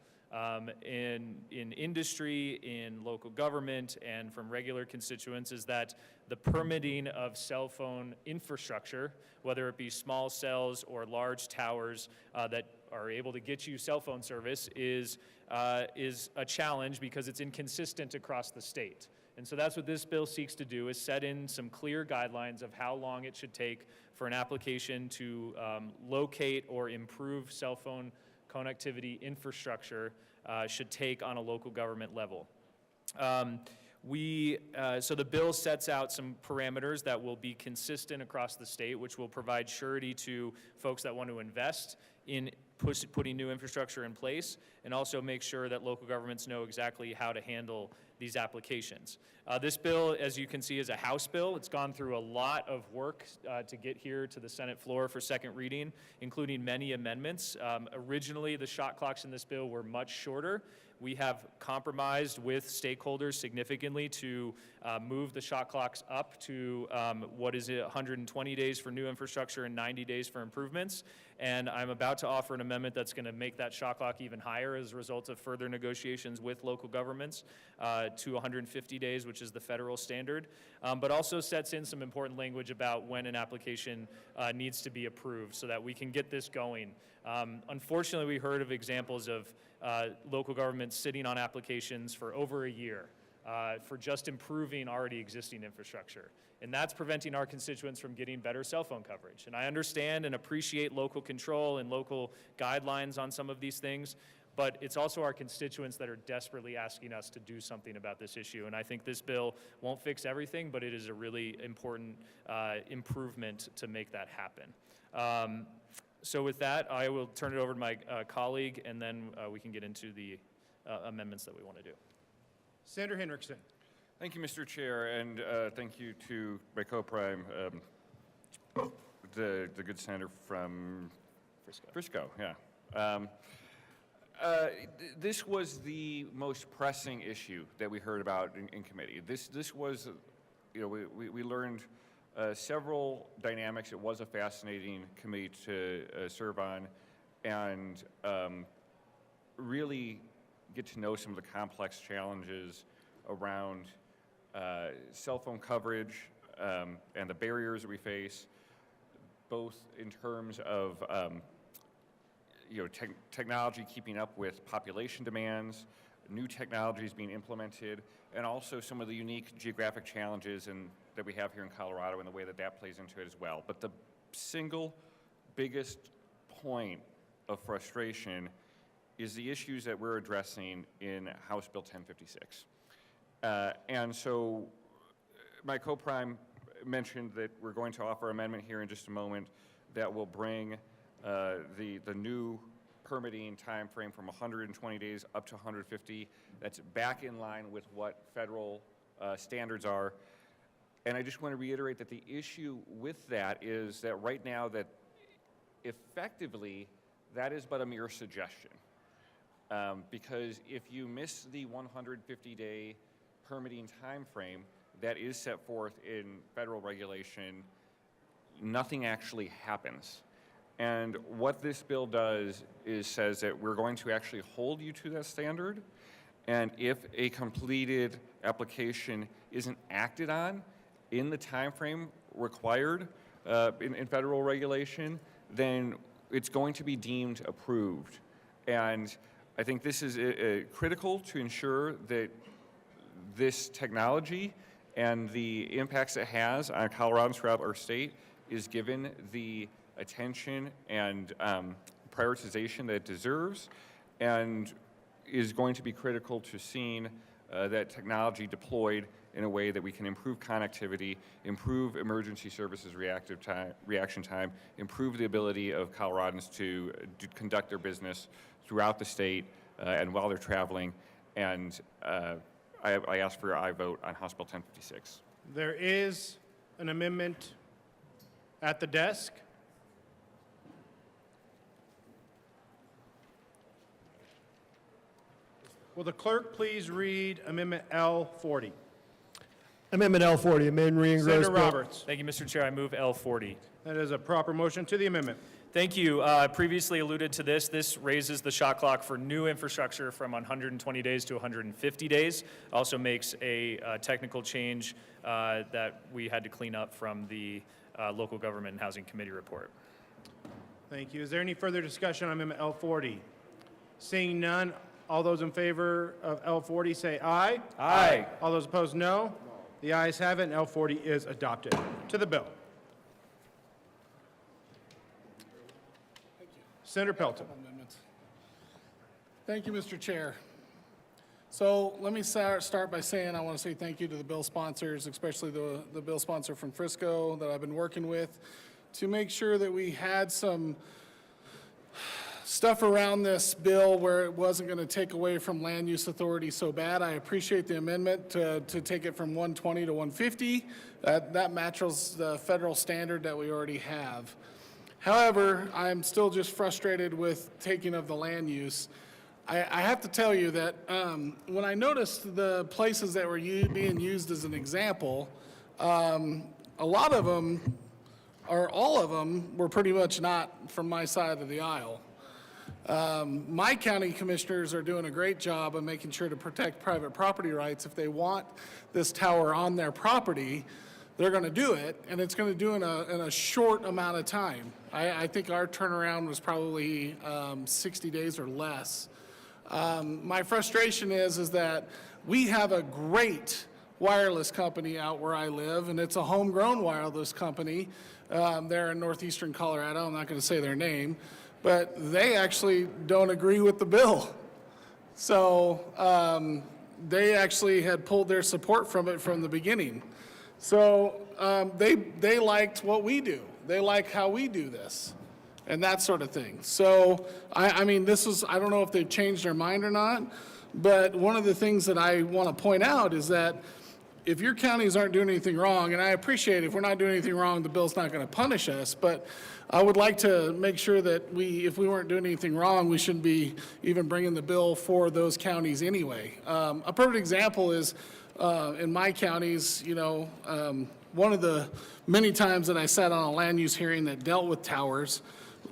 in industry, in local government, and from regular constituents is that the permitting of cell phone infrastructure, whether it be small cells or large towers that are able to get you cell phone service, is a challenge because it's inconsistent across the state. And so that's what this bill seeks to do, is set in some clear guidelines of how long it should take for an application to locate or improve cell phone connectivity infrastructure should take on a local government level. So the bill sets out some parameters that will be consistent across the state, which will provide surety to folks that want to invest in putting new infrastructure in place, and also make sure that local governments know exactly how to handle these applications. This bill, as you can see, is a House bill. It's gone through a lot of work to get here to the Senate floor for second reading, including many amendments. Originally, the shot clocks in this bill were much shorter. We have compromised with stakeholders significantly to move the shot clocks up to 120 days for new infrastructure and 90 days for improvements. And I'm about to offer an amendment that's going to make that shot clock even higher as a result of further negotiations with local governments to 150 days, which is the federal standard, but also sets in some important language about when an application needs to be approved so that we can get this going. Unfortunately, we heard of examples of local governments sitting on applications for over a year for just improving already existing infrastructure. And that's preventing our constituents from getting better cell phone coverage. And I understand and appreciate local control and local guidelines on some of these things, but it's also our constituents that are desperately asking us to do something about this issue. And I think this bill won't fix everything, but it is a really important improvement to make that happen. So with that, I will turn it over to my colleague, and then we can get into the amendments that we want to do. Senator Henriksen. Thank you, Mr. Chair, and thank you to my co-prime, the good senator from Frisco, yeah. This was the most pressing issue that we heard about in committee. This was, you know, we learned several dynamics. It was a fascinating committee to serve on, and really get to know some of the complex challenges around cell phone coverage and the barriers that we face, both in terms of technology keeping up with population demands, new technologies being implemented, and also some of the unique geographic challenges that we have here in Colorado and the way that that plays into it as well. But the single biggest point of frustration is the issues that we're addressing in House Bill 1056. And so my co-prime mentioned that we're going to offer an amendment here in just a moment that will bring the new permitting time frame from 120 days up to 150. That's back in line with what federal standards are. And I just want to reiterate that the issue with that is that right now that effectively that is but a mere suggestion. Because if you miss the 150-day permitting time frame that is set forth in federal regulation, nothing actually happens. And what this bill does is says that we're going to actually hold you to that standard, and if a completed application isn't acted on in the time frame required in federal regulation, then it's going to be deemed approved. And I think this is critical to ensure that this technology and the impacts it has on Coloradans throughout our state is given the attention and prioritization that it deserves, and is going to be critical to seeing that technology deployed in a way that we can improve connectivity, improve emergency services reaction time, improve the ability of Coloradans to conduct their business throughout the state and while they're traveling. And I ask for your aye vote on House Bill 1056. There is an amendment at the desk. Will the clerk please read Amendment L40? Amendment L40, amend, re-engross Senator bill. Roberts. Thank you, Mr. Chair. I move L40. That is a proper motion to the amendment. Thank you. Previously alluded to this. This raises the shot clock for new infrastructure from 120 days to 150 days. Also makes a technical change that we had to clean up from the Local Government and Housing Committee report. Thank you. Is there any further discussion on Amendment L40? Seeing none, all those in favor of L40 say aye. Aye. All those opposed, no. The ayes have it, and L40 is adopted. To the bill. Senator Pelton. Thank you, Mr. Chair. So let me start by saying I want to say thank you to the bill sponsors, especially the bill sponsor from Frisco that I've been working with, to make sure that we had some stuff around this bill where it wasn't going to take away from land use authority so bad. I appreciate the amendment to take it from 120 to 150. That matches the federal standard that we already have. However, I'm still just frustrated with taking of the land use. I have to tell you that when I noticed the places that were being used as an example, a lot of them, or all of them, were pretty much not from my side of the aisle. My county commissioners are doing a great job of making sure to protect private property rights. If they want this tower on their property, they're going to do it, and it's going to do it in a short amount of time. I think our turnaround was probably 60 days or less. My frustration is that we have a great wireless company out where I live, and it's a homegrown wireless company. They're in northeastern Colorado. I'm not going to say their name, but they actually don't agree with the bill. So they actually had pulled their support from it from the beginning. So they liked what we do. They like how we do this and that sort of thing. So, I mean, I don't know if they've changed their mind or not, but one of the things that I want to point out is that if your counties aren't doing anything wrong, and I appreciate if we're not doing anything wrong, the bill's not going to punish us, but I would like to make sure that if we weren't doing anything wrong, we shouldn't be even bringing the bill for those counties anyway. A perfect example is in my counties, one of the many times that I sat on a land use hearing that dealt with towers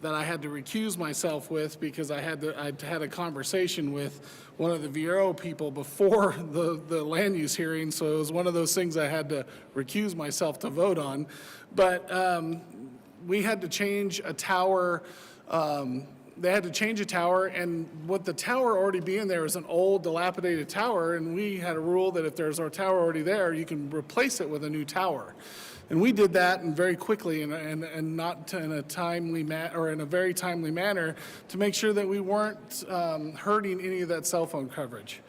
that I had to recuse myself with because I had a conversation with one of the Vero people before the land use hearing, so it was one of those things I had to recuse myself to vote on. But we had to change a tower. They had to change a tower, and with the tower already being there is an old dilapidated tower, and we had a rule that if there's a tower already there, you can replace it with a new tower. And we did that and very quickly and not in a timely or in a very timely manner to make sure that we weren't hurting any of that cell phone coverage.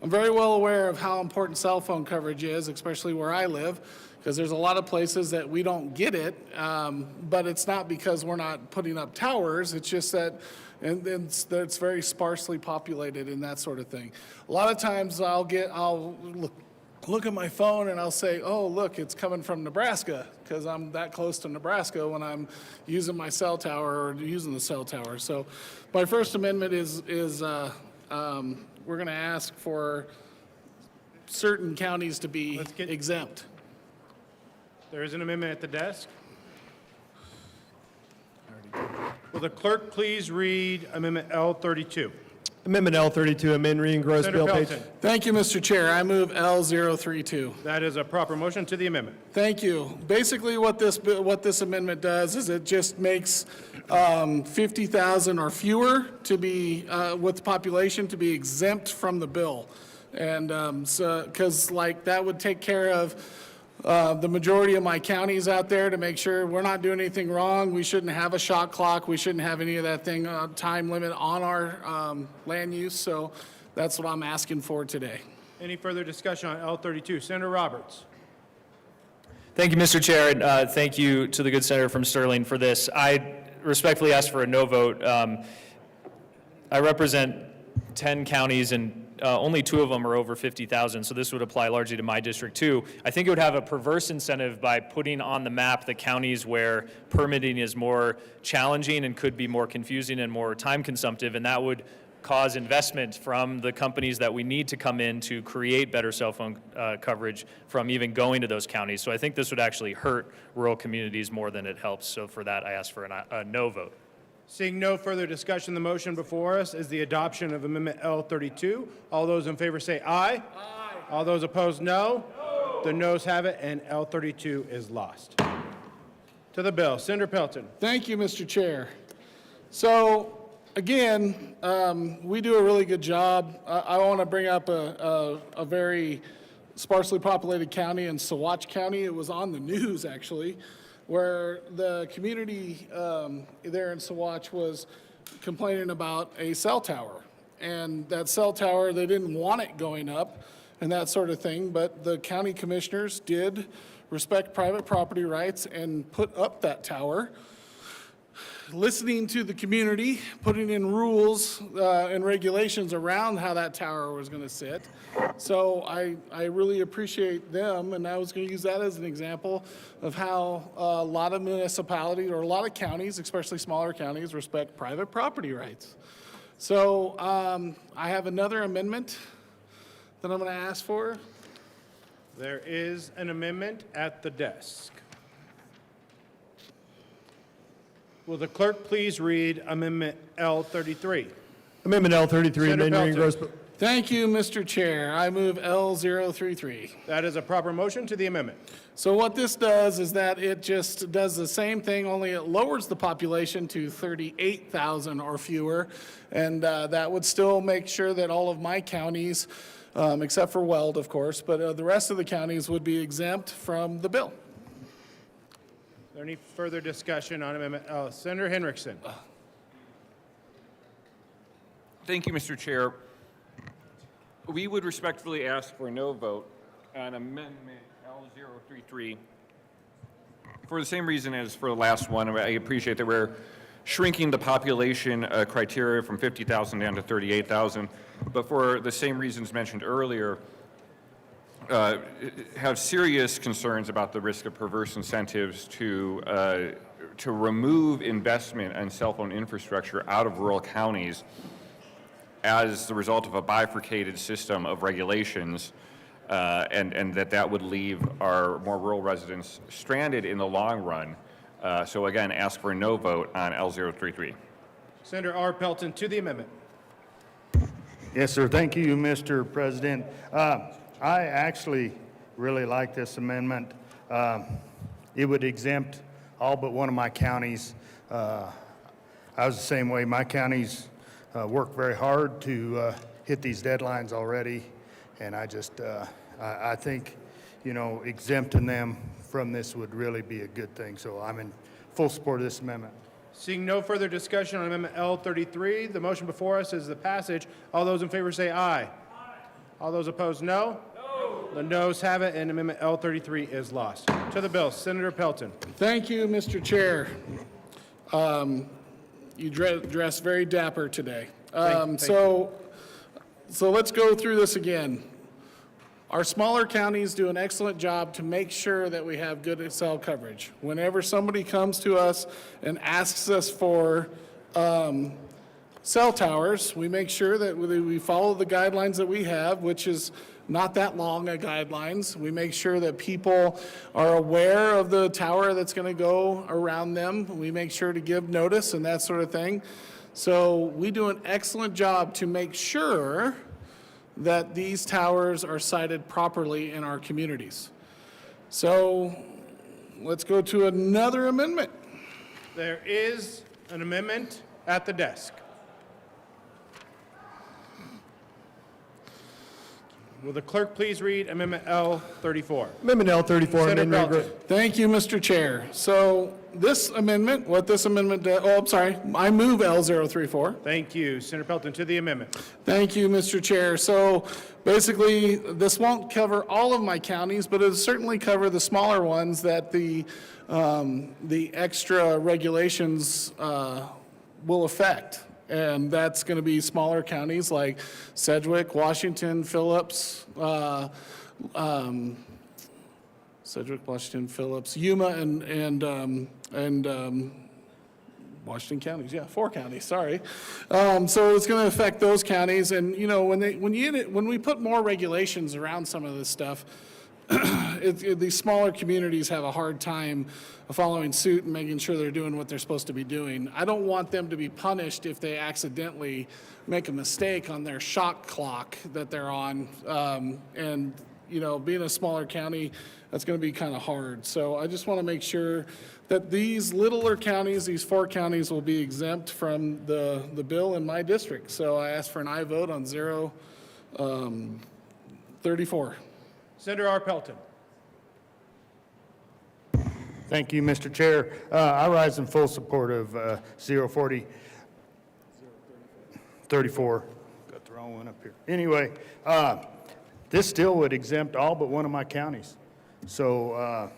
I'm very well aware of how important cell phone coverage is, especially where I live, because there's a lot of places that we don't get it, but it's not because we're not putting up towers, it's just that it's very sparsely populated and that sort of thing. A lot of times I'll look at my phone and I'll say, oh, look, it's coming from Nebraska, because I'm that close to Nebraska when I'm using my cell tower or using the cell tower. So my first amendment is we're going to ask for certain counties to be exempt. There is an amendment at the desk. Will the clerk please read Amendment L32? Amendment L32, amend, re-engross Senator bill page. Pelton. Thank you, Mr. Chair. I move L032. That is a proper motion to the amendment. Thank you. Basically, what this amendment does is it just makes 50,000 or fewer to be with the population to be exempt from the bill, and so because that would take care of the majority of my counties out there to make sure we're not doing anything wrong. We shouldn't have a shot clock. We shouldn't have any of that thing, time limit on our land use. So that's what I'm asking for today. Any further discussion on L32? Senator Roberts. Thank you, Mr. Chair, and thank you to the good senator from Sterling for this. I respectfully ask for a no vote. I represent 10 counties, and only 2 of them are over 50,000, so this would apply largely to my district too. I think it would have a perverse incentive by putting on the map the counties where permitting is more challenging and could be more confusing and more time consumptive, and that would cause investment from the companies that we need to come in to create better cell phone coverage from even going to those counties. So I think this would actually hurt rural communities more than it helps. So for that, I ask for a no vote. Seeing no further discussion, the motion before us is the adoption of Amendment L32. All those in favor say aye. Aye. All those opposed, no. No. The noes have it, and L32 is lost. To the bill, Senator Pelton. Thank you, Mr. Chair. So, again, we do a really good job. I want to bring up a very sparsely populated county in Saguache County. It was on the news, actually, where the community there in Saguache was complaining about a cell tower. And that cell tower, they didn't want it going up and that sort of thing, but the county commissioners did respect private property rights and put up that tower, listening to the community, putting in rules and regulations around how that tower was going to sit. So I really appreciate them, and I was going to use that as an example of how a lot of municipalities or a lot of counties, especially smaller counties, respect private property rights. So I have another amendment that I'm going to ask for. There is an amendment at the desk. Will the clerk please read Amendment L33? Amendment L33, Senator amending Pelton. gross. Thank you, Mr. Chair. I move L033. That is a proper motion to the amendment. So what this does is that it just does the same thing, only it lowers the population to 38,000 or fewer. And that would still make sure that all of my counties, except for Weld, of course, but the rest of the counties would be exempt from the bill. Is there any further discussion on Amendment L? Senator Henriksen. Thank you, Mr. Chair. We would respectfully ask for a no vote on Amendment L033 for the same reason as for the last one. I appreciate that we're shrinking the population criteria from 50,000 down to 38,000, but for the same reasons mentioned earlier, have serious concerns about the risk of perverse incentives to remove investment in cell phone infrastructure out of rural counties as the result of a bifurcated system of regulations, and that would leave our more rural residents stranded in the long run. So again, ask for a no vote on L033. Senator R. Pelton to the amendment. Yes, sir. Thank you, Mr. President. I actually really like this amendment. It would exempt all but one of my counties. I was the same way. My counties work very hard to hit these deadlines already, and I think, you know, exempting them from this would really be a good thing. So I'm in full support of this amendment. Seeing no further discussion on Amendment L33, the motion before us is the passage. All those in favor say aye. Aye. All those opposed, no. No. The noes have it, and Amendment L33 is lost. To the bill, Senator Pelton. Thank you, Mr. Chair. You dressed very dapper today. Thank so let's go through this again. Our smaller counties do an excellent job to make sure that we have good cell coverage. Whenever somebody comes to us and asks us for cell towers, we make sure that we follow the guidelines that we have, which is not that long a guidelines. We make sure that people are aware of the tower that's going to go around them. We make sure to give notice and that sort of thing. So we do an excellent job to make sure that these towers are sited properly in our communities. So let's go to another amendment. There is an amendment at the desk. Will the clerk please read Amendment L34? Amendment L34, Senator amending Pelton. Thank you, Mr. Chair. So this amendment, what this amendment does, oh, I'm sorry, I move L034. Thank you. Senator Pelton to the amendment. Thank you, Mr. Chair. So basically, this won't cover all of my counties, but it'll certainly cover the smaller ones that the extra regulations will affect. And that's going to be smaller counties like Sedgwick, Washington, Phillips, Sedgwick, Washington, Phillips, Yuma, and Washington counties, yeah, 4 counties, sorry. So it's going to affect those counties, and, you know, when we put more regulations around some of this stuff, these smaller communities have a hard time following suit and making sure they're doing what they're supposed to be doing. I don't want them to be punished if they accidentally make a mistake on their shot clock that they're on. And, you know, being a smaller county, that's going to be kind of hard. So I just want to make sure that these littler counties, these 4 counties, will be exempt from the bill in my district. So I ask for an aye vote on 034. Senator R. Pelton. Thank you, Mr. Chair. I rise in full support of 034. Got the wrong one up here. Anyway, this still would exempt all but one of my counties. So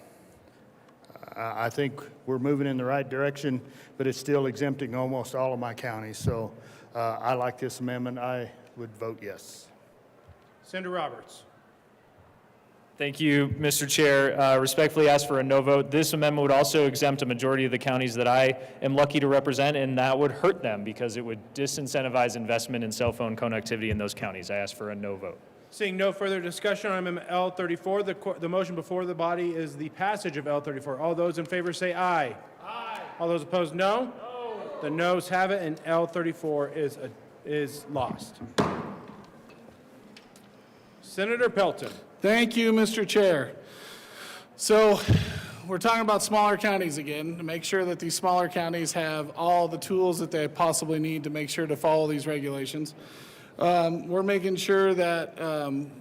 I think we're moving in the right direction, but it's still exempting almost all of my counties. So I like this amendment. I would vote yes. Senator Roberts. Thank you, Mr. Chair. Respectfully ask for a no vote. This amendment would also exempt a majority of the counties that I am lucky to represent, and that would hurt them because it would disincentivize investment in cell phone connectivity in those counties. I ask for a no vote. Seeing no further discussion on Amendment L34, the motion before the body is the passage of L34. All those in favor say aye. Aye. All those opposed, no. No. The noes have it, and L34 is lost. Senator Pelton. Thank you, Mr. Chair. So we're talking about smaller counties again, to make sure that these smaller counties have all the tools that they possibly need to make sure to follow these regulations. We're making sure that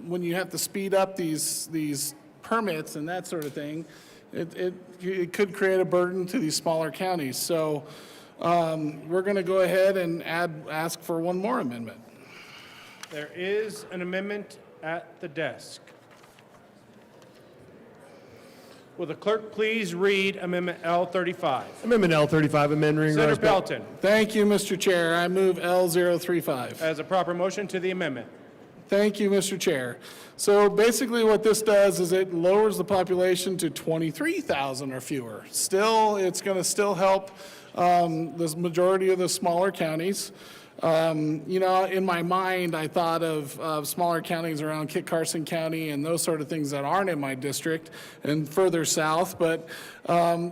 when you have to speed up these permits and that sort of thing, it could create a burden to these smaller counties. So we're going to go ahead and ask for one more amendment. There is an amendment at the desk. Will the clerk please read Amendment L35? Amendment L35, amending Senator Pelton. Thank you, Mr. Chair. I move L035. As a proper motion to the amendment. Thank you, Mr. Chair. So basically what this does is it lowers the population to 23,000 or fewer. Still, it's going to still help the majority of the smaller counties. You know, in my mind, I thought of smaller counties around Kit Carson County and those sort of things that aren't in my district and further south, but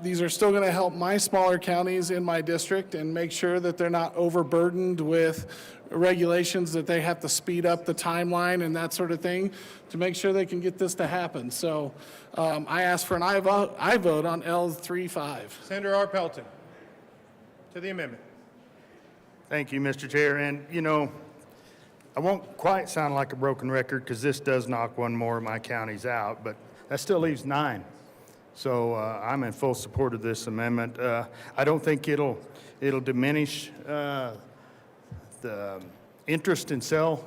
these are still going to help my smaller counties in my district and make sure that they're not overburdened with regulations that they have to speed up the timeline and that sort of thing to make sure they can get this to happen. So I ask for an aye vote on L35. Senator R. Pelton. To the amendment. Thank you, Mr. Chair. And, you know, I won't quite sound like a broken record because this does knock one more of my counties out, but that still leaves 9. So I'm in full support of this amendment. I don't think it'll diminish the interest in cell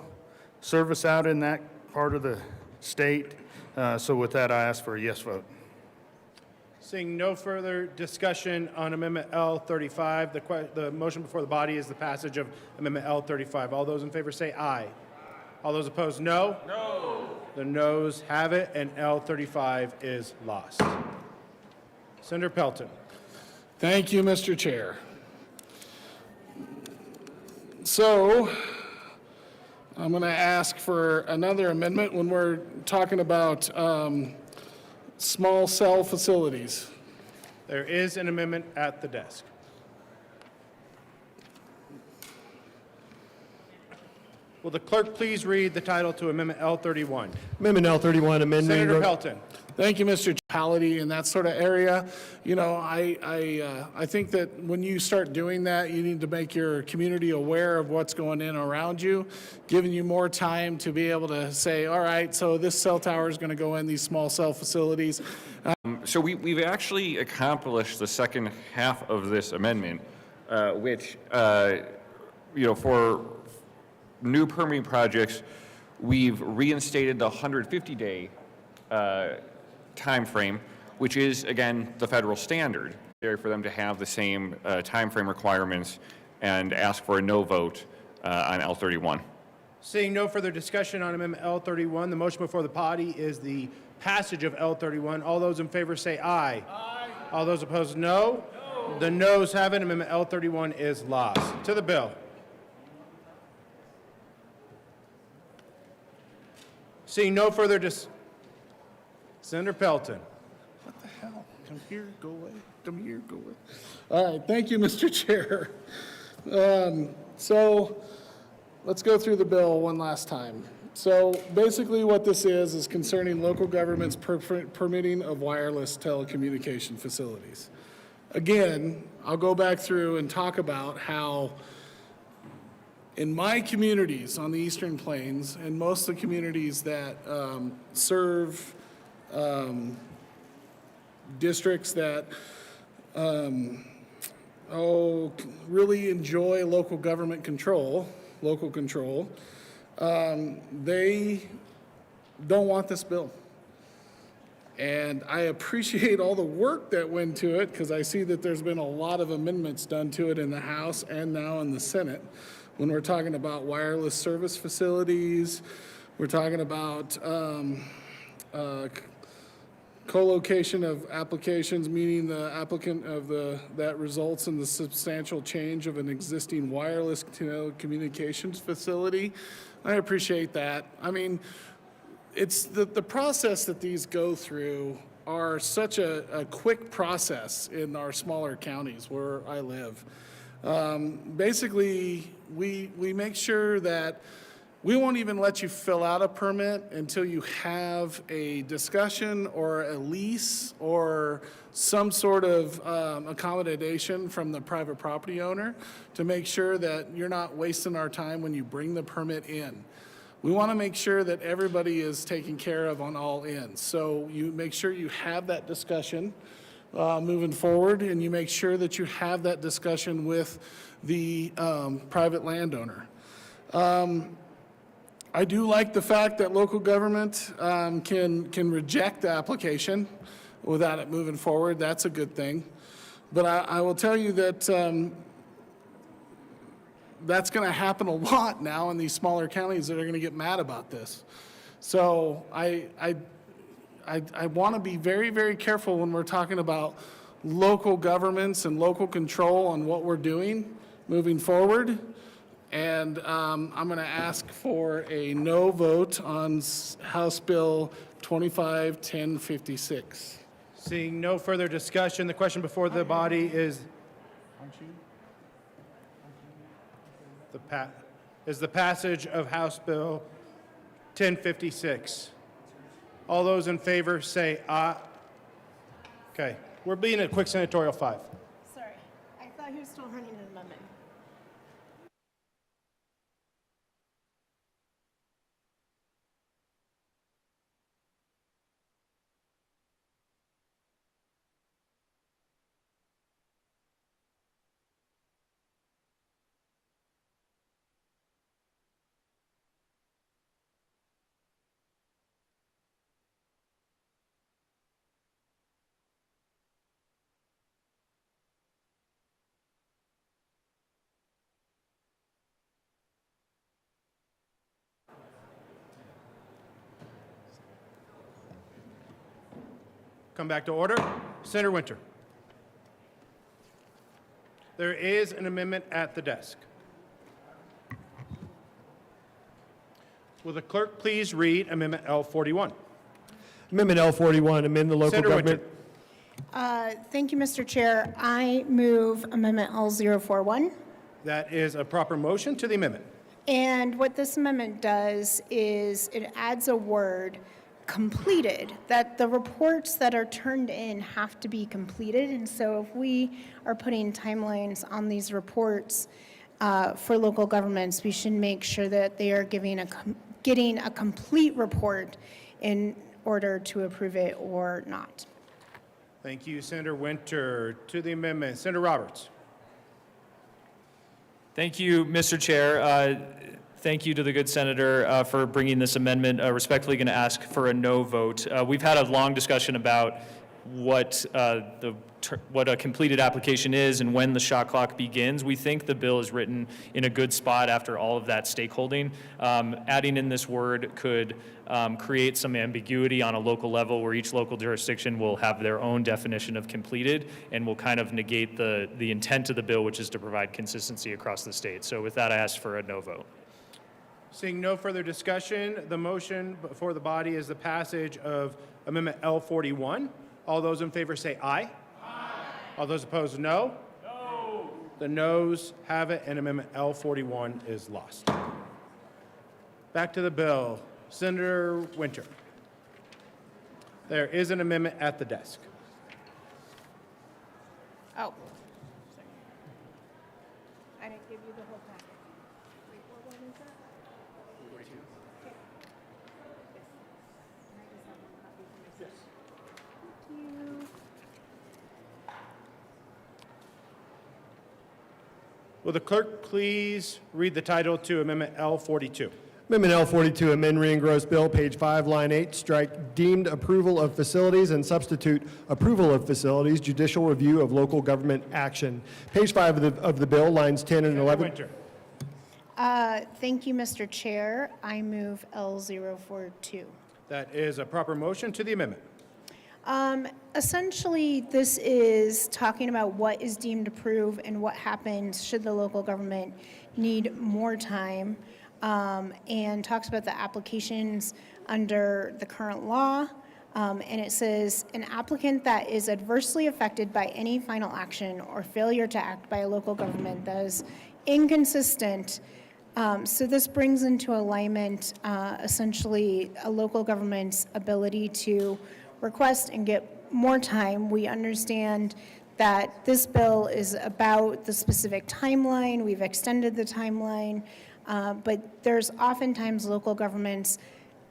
service out in that part of the state. So with that, I ask for a yes vote. Seeing no further discussion on Amendment L35, the motion before the body is the passage of Amendment L35. All those in favor say aye. All those opposed, no. No. The noes have it, and L35 is lost. Senator Pelton. Thank you, Mr. Chair. So I'm going to ask for another amendment when we're talking about small cell facilities. There is an amendment at the desk. Will the clerk please read the title to Amendment L31? Amendment L31, amending. Senator Pelton. Thank you, Mr. Palady, in that sort of area. You know, I think that when you start doing that, you need to make your community aware of what's going in around you, giving you more time to be able to say, all right, so this cell tower is going to go in these small cell facilities. So we've actually accomplished the second half of this amendment, which, you know, for new permitting projects, we've reinstated the 150-day time frame, which is, again, the federal standard there for them to have the same time frame requirements, and ask for a no vote on L31. Seeing no further discussion on Amendment L31, the motion before the body is the passage of L31. All those in favor say aye. Aye. All those opposed, no. No. The noes have it. Amendment L31 is lost. To the bill. Seeing no further Senator Pelton. What the hell? Come here, go away. Come here, go away. All right, thank you, Mr. Chair. So let's go through the bill one last time. So basically what this is concerning local government's permitting of wireless telecommunication facilities. Again, I'll go back through and talk about how in my communities on the Eastern Plains and most of the communities that serve districts that really enjoy local government control, local control, they don't want this bill. And I appreciate all the work that went to it because I see that there's been a lot of amendments done to it in the House and now in the Senate. When we're talking about wireless service facilities, we're talking about co-location of applications, meaning the applicant of that results in the substantial change of an existing wireless communications facility. I appreciate that. I mean, it's the process that these go through are such a quick process in our smaller counties where I live. Basically, we make sure that we won't even let you fill out a permit until you have a discussion or a lease or some sort of accommodation from the private property owner to make sure that you're not wasting our time when you bring the permit in. We want to make sure that everybody is taken care of on all ends. So you make sure you have that discussion moving forward, and you make sure that you have that discussion with the private landowner. I do like the fact that local government can reject the application without it moving forward. That's a good thing. But I will tell you that that's going to happen a lot now in these smaller counties that are going to get mad about this. So I want to be very, very careful when we're talking about local governments and local control on what we're doing moving forward. And I'm going to ask for a no vote on House Bill 25-1056. Seeing no further discussion, the question before the body is the passage of House Bill 1056. All those in favor say aye. Okay, we're being a quick senatorial 5. Sorry, I thought he was still running an amendment. Come back to order. Senator Winter. There is an amendment at the desk. Will the clerk please read Amendment L41? Amendment L41, amend the local Senator government. Winter. Thank you, Mr. Chair. I move Amendment L041. That is a proper motion to the amendment. And what this amendment does is it adds a word, completed, that the reports that are turned in have to be completed. And so if we are putting timelines on these reports for local governments, we should make sure that they are getting a complete report in order to approve it or not. Thank you, Senator Winter. To the amendment, Senator Roberts. Thank you, Mr. Chair. Thank you to the good senator for bringing this amendment. Respectfully going to ask for a no vote. We've had a long discussion about what what a completed application is and when the shot clock begins. We think the bill is written in a good spot after all of that stakeholding. Adding in this word could create some ambiguity on a local level where each local jurisdiction will have their own definition of completed and will kind of negate the intent of the bill, which is to provide consistency across the state. So with that, I ask for a no vote. Seeing no further discussion, the motion before the body is the passage of Amendment L41. All those in favor say aye. All those opposed, no. No. The noes have it, and Amendment L41 is lost. Back to the bill. Senator Winter. There is an amendment at the desk. Oh. I didn't give you the whole packet. Wait, what one is that? 42. Okay. Yes. And I just have one copy for myself. Thank you. Will the clerk please read the title to Amendment L42? Amendment L42, amend re-engrossed bill, page 5, line 8, strike deemed approval of facilities and substitute approval of facilities, judicial review of local government action. Page 5 of the bill, lines 10 and 11. Winter. Thank you, Mr. Chair. I move L042. That is a proper motion to the amendment. Essentially, this is talking about what is deemed approved and what happens should the local government need more time, and talks about the applications under the current law. And it says, an applicant that is adversely affected by any final action or failure to act by a local government that is inconsistent. So this brings into alignment, essentially, a local government's ability to request and get more time. We understand that this bill is about the specific timeline. We've extended the timeline, but there's oftentimes local governments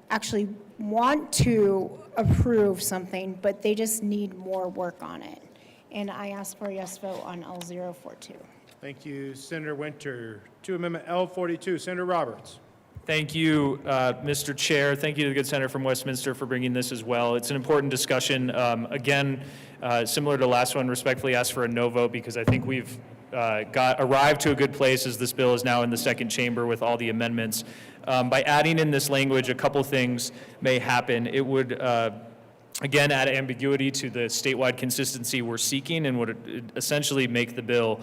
actually want to approve something, but they just need more work on it. And I ask for a yes vote on L042. Thank you, Senator Winter. To Amendment L42, Senator Roberts. Thank you, Mr. Chair. Thank you to the good senator from Westminster for bringing this as well. It's an important discussion. Again, similar to the last one, respectfully ask for a no vote because I think we've arrived to a good place as this bill is now in the second chamber with all the amendments. By adding in this language, a couple things may happen. It would, again, add ambiguity to the statewide consistency we're seeking and would essentially make the bill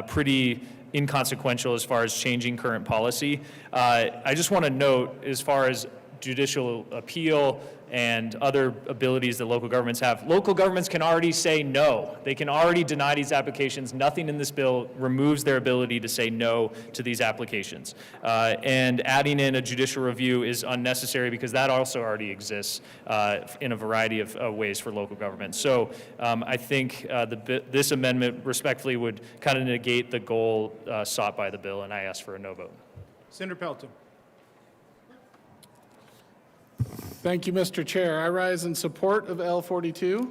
pretty inconsequential as far as changing current policy. I just want to note, as far as judicial appeal and other abilities that local governments have, local governments can already say no. They can already deny these applications. Nothing in this bill removes their ability to say no to these applications. And adding in a judicial review is unnecessary because that also already exists in a variety of ways for local governments. So I think this amendment respectfully would kind of negate the goal sought by the bill, and I ask for a no vote. Senator Pelton. Thank you, Mr. Chair. I rise in support of L42.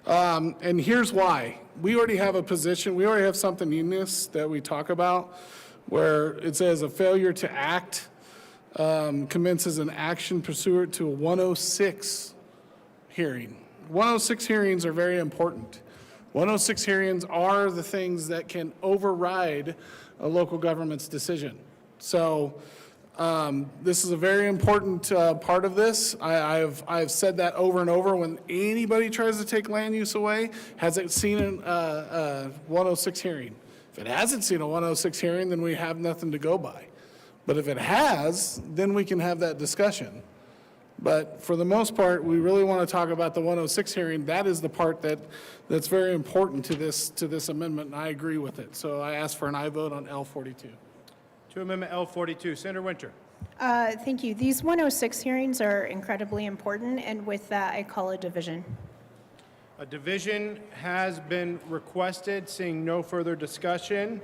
And here's why. We already have a position, we already have something in this that we talk about where it says a failure to act commences an action pursuant to a 106 hearing. 106 hearings are very important. 106 hearings are the things that can override a local government's decision. So this is a very important part of this. I've said that over and over. When anybody tries to take land use away, has it seen a 106 hearing? If it hasn't seen a 106 hearing, then we have nothing to go by. But if it has, then we can have that discussion. But for the most part, we really want to talk about the 106 hearing. That is the part that's very important to this amendment, and I agree with it. So I ask for an aye vote on L42. To Amendment L42, Senator Winter. Thank you. These 106 hearings are incredibly important, and with that, I call a division. A division has been requested. Seeing no further discussion,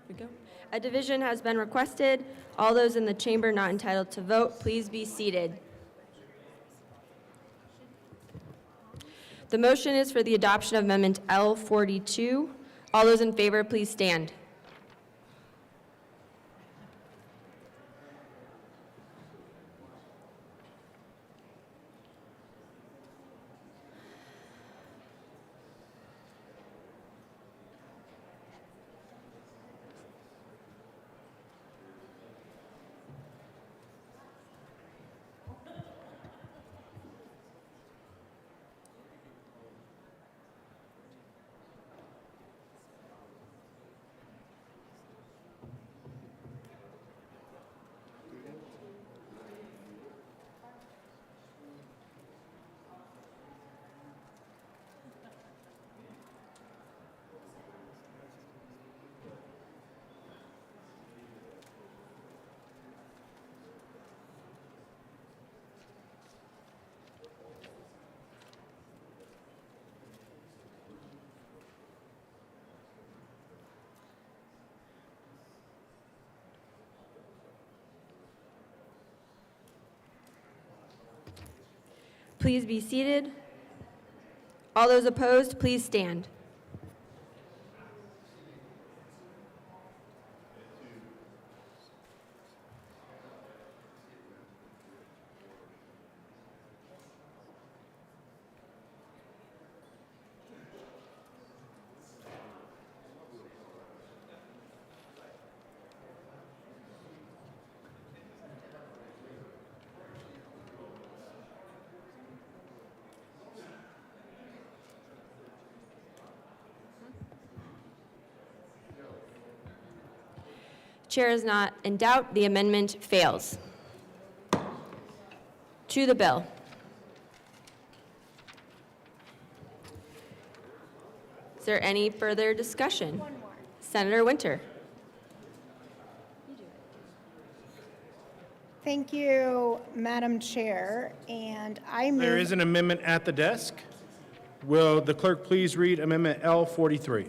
we go. A division has been requested. All those in the chamber not entitled to vote, please be seated. The motion is for the adoption of Amendment L42. All those in favor, please stand. Please be seated. All those opposed, please stand. Chair is not in doubt. The amendment fails. To the bill. Is there any further discussion? Senator Winter. Thank you, Madam Chair, and I move... There is an amendment at the desk. Will the clerk please read Amendment L43?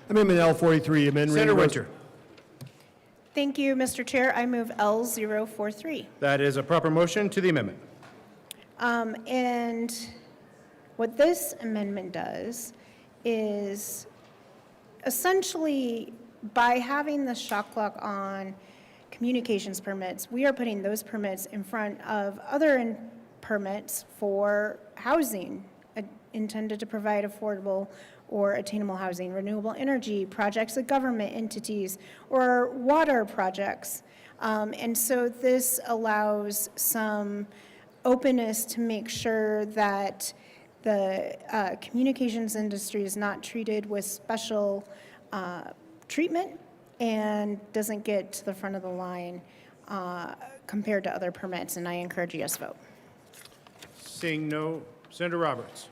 Amendment L43, amend. Senator Winter. Thank you, Mr. Chair. I move L043. That is a proper motion to the amendment. And what this amendment does is essentially by having the shot clock on communications permits, we are putting those permits in front of other permits for housing intended to provide affordable or attainable housing, renewable energy projects of government entities, or water projects. And so this allows some openness to make sure that the communications industry is not treated with special treatment and doesn't get to the front of the line compared to other permits, and I encourage a yes vote. Seeing no, Senator Roberts.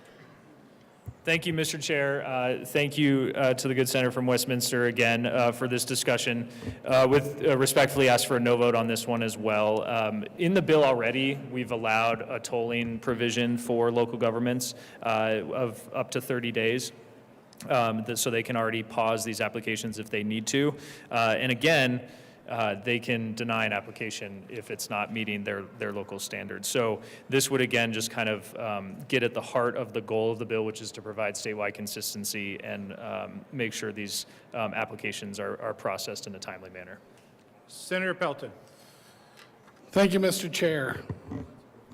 Thank you, Mr. Chair. Thank you to the good senator from Westminster again for this discussion. With respectfully ask for a no vote on this one as well. In the bill already, we've allowed a tolling provision for local governments of up to 30 days. So they can already pause these applications if they need to. And again, they can deny an application if it's not meeting their local standards. So this would again just kind of get at the heart of the goal of the bill, which is to provide statewide consistency and make sure these applications are processed in a timely manner. Senator Pelton. Thank you, Mr. Chair.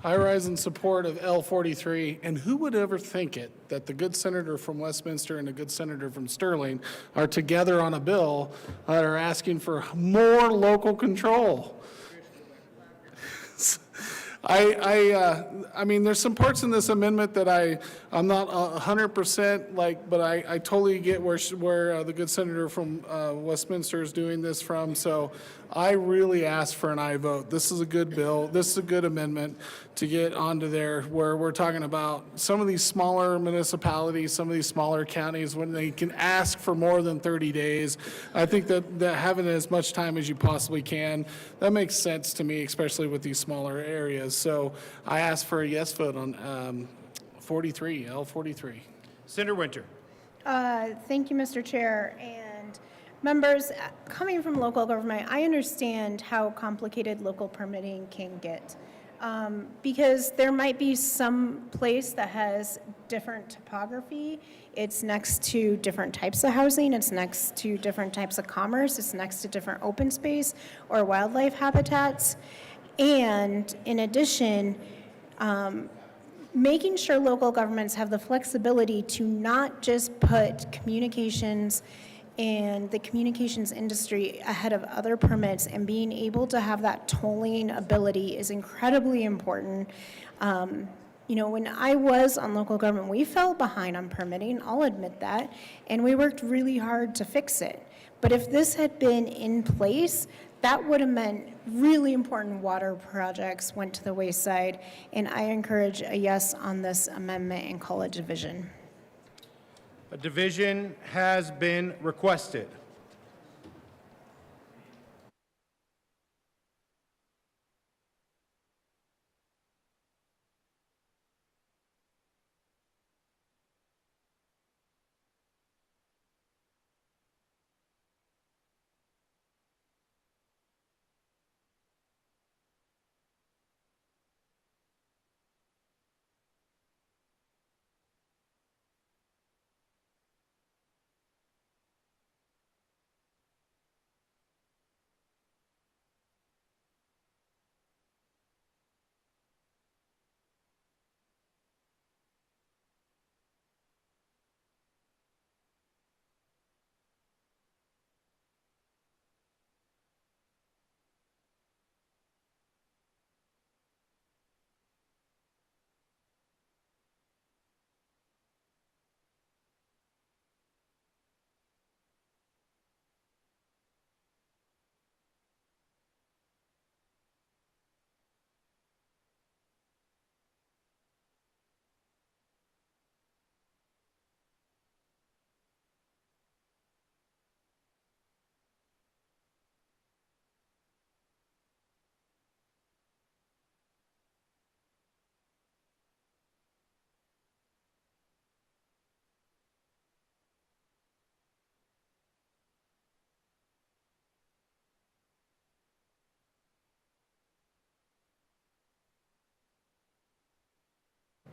I rise in support of L43, and who would ever think it that the good senator from Westminster and the good senator from Sterling are together on a bill that are asking for more local control? I mean, there's some parts in this amendment that I'm not 100% like, but I totally get where the good senator from Westminster is doing this from. So I really ask for an aye vote. This is a good bill. This is a good amendment to get onto there where we're talking about some of these smaller municipalities, some of these smaller counties, when they can ask for more than 30 days. I think that having as much time as you possibly can, that makes sense to me, especially with these smaller areas. So I ask for a yes vote on 43, L43. Senator Winter. Thank you, Mr. Chair. And Members, coming from local government, I understand how complicated local permitting can get. Because there might be some place that has different topography. It's next to different types of housing. It's next to different types of commerce. It's next to different open space or wildlife habitats. And in addition, making sure local governments have the flexibility to not just put communications and the communications industry ahead of other permits, and being able to have that tolling ability is incredibly important. You know, when I was on local government, we fell behind on permitting, I'll admit that, and we worked really hard to fix it. But if this had been in place, that would have meant really important water projects went to the wayside, and I encourage a yes on this amendment and call it division. A division has been requested.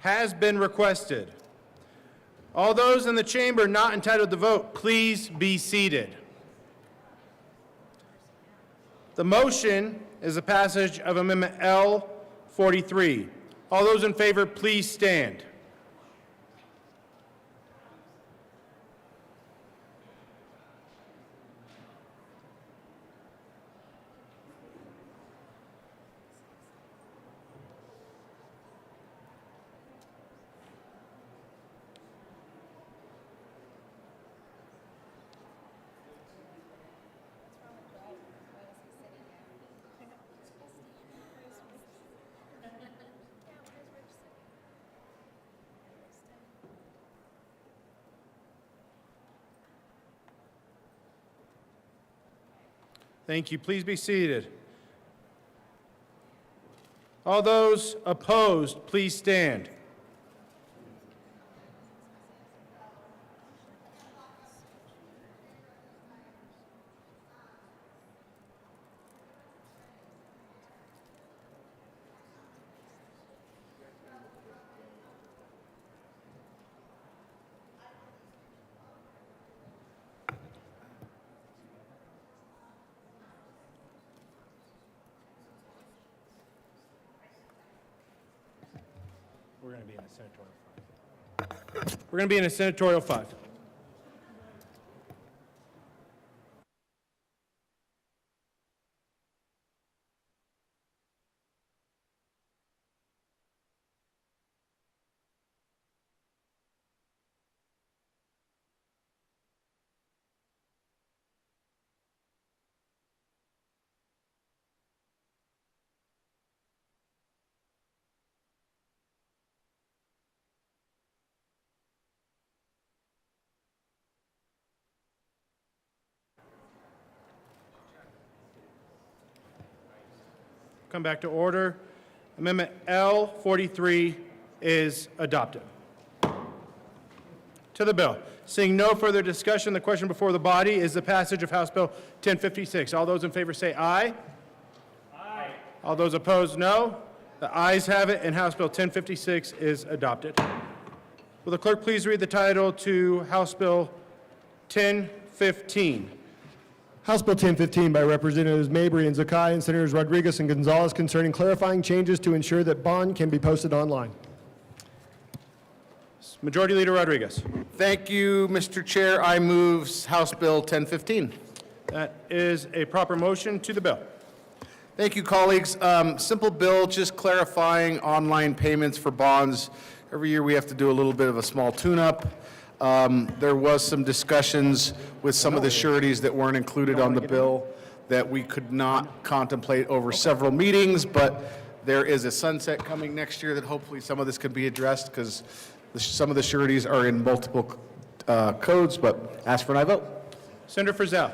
Has been requested. All those in the chamber not entitled to vote, please be seated. The motion is the passage of Amendment L43. All those in favor, please stand. Thank you. Please be seated. All those opposed, please stand. We're going to be in a senatorial 5. We're going to be in a senatorial 5. Come back to order. Amendment L43 is adopted. To the bill. Seeing no further discussion, the question before the body is the passage of House Bill 1056. All those in favor say aye. Aye. All those opposed, no. The ayes have it, and House Bill 1056 is adopted. Will the clerk please read the title to House Bill 1015? House Bill 1015 by Representatives Mabry and Zakai and Senators Rodriguez and Gonzalez concerning clarifying changes to ensure that bond can be posted online. Majority Leader Rodriguez. Thank you, Mr. Chair. I move House Bill 1015. That is a proper motion to the bill. Thank you, colleagues. Simple bill, just clarifying online payments for bonds. Every year we have to do a little bit of a small tune-up. There was some discussions with some of the sureties that weren't included on the bill that we could not contemplate over several meetings, but there is a sunset coming next year that hopefully some of this can be addressed because some of the sureties are in multiple codes, but ask for an aye vote. Senator Frizzell.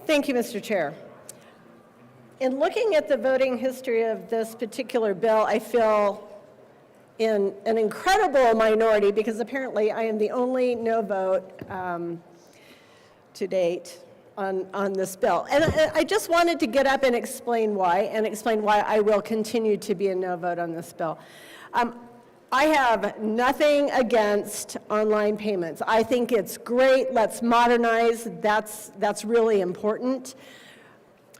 Thank you, Mr. Chair. In looking at the voting history of this particular bill, I feel in an incredible minority because apparently I am the only no vote to date on this bill. And I just wanted to get up and explain why I will continue to be a no vote on this bill. I have nothing against online payments. I think it's great. Let's modernize. That's really important.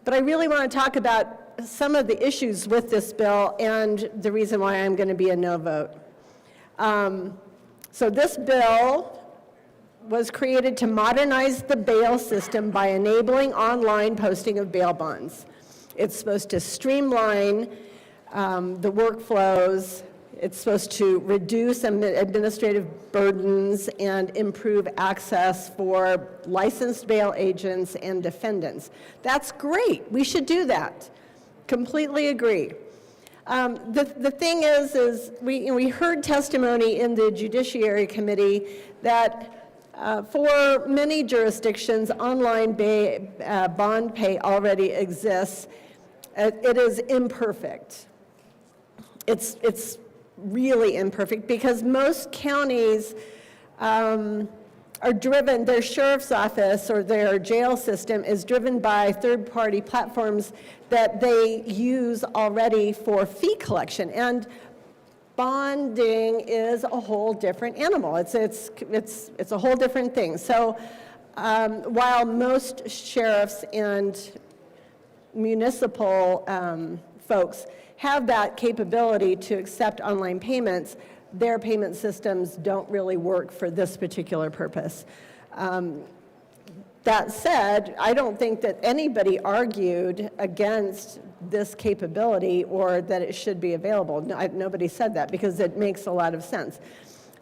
But I really want to talk about some of the issues with this bill and the reason why I'm going to be a no vote. So this bill was created to modernize the bail system by enabling online posting of bail bonds. It's supposed to streamline the workflows. It's supposed to reduce administrative burdens and improve access for licensed bail agents and defendants. That's great. We should do that. Completely agree. The thing is we heard testimony in the Judiciary Committee that for many jurisdictions, online bond pay already exists. It is imperfect. It's really imperfect because most counties are driven, their sheriff's office or their jail system is driven by third-party platforms that they use already for fee collection. And bonding is a whole different animal. It's a whole different thing. So while most sheriffs and municipal folks have that capability to accept online payments, their payment systems don't really work for this particular purpose. That said, I don't think that anybody argued against this capability or that it should be available. No, nobody said that because it makes a lot of sense.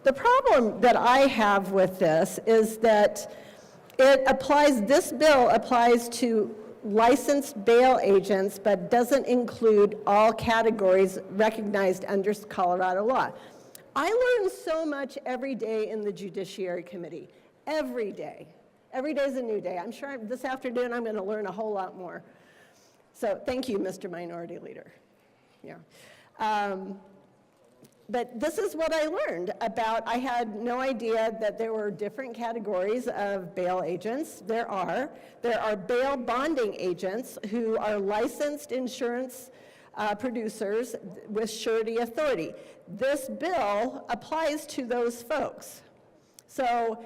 The problem that I have with this is that this bill applies to licensed bail agents, but doesn't include all categories recognized under Colorado law. I learn so much every day in the Judiciary Committee. Every day. Every day is a new day. I'm sure this afternoon I'm going to learn a whole lot more. So thank you, Mr. Minority Leader. Yeah. But this is what I learned about. I had no idea that there were different categories of bail agents. There are bail bonding agents who are licensed insurance producers with surety authority. This bill applies to those folks. So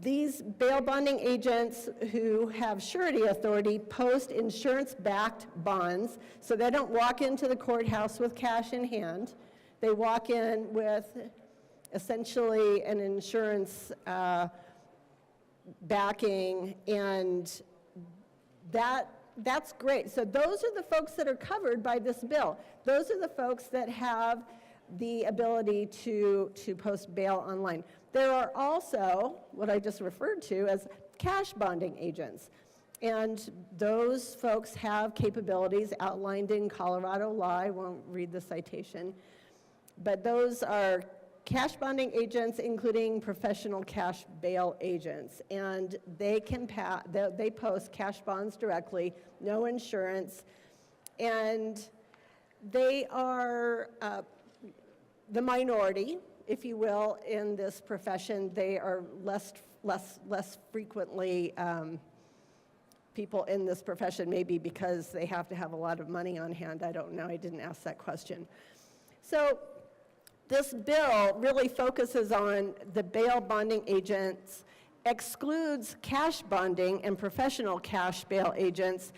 these bail bonding agents who have surety authority post insurance-backed bonds, so they don't walk into the courthouse with cash in hand. They walk in with essentially an insurance backing, and that's great. So those are the folks that are covered by this bill. Those are the folks that have the ability to post bail online. There are also what I just referred to as cash bonding agents. And those folks have capabilities outlined in Colorado law. I won't read the citation. But those are cash bonding agents, including professional cash bail agents. And they post cash bonds directly, no insurance. And they are the minority, if you will, in this profession. They are less frequently people in this profession, maybe because they have to have a lot of money on hand. I don't know. I didn't ask that question. So this bill really focuses on the bail bonding agents, excludes cash bonding and professional cash bail agents,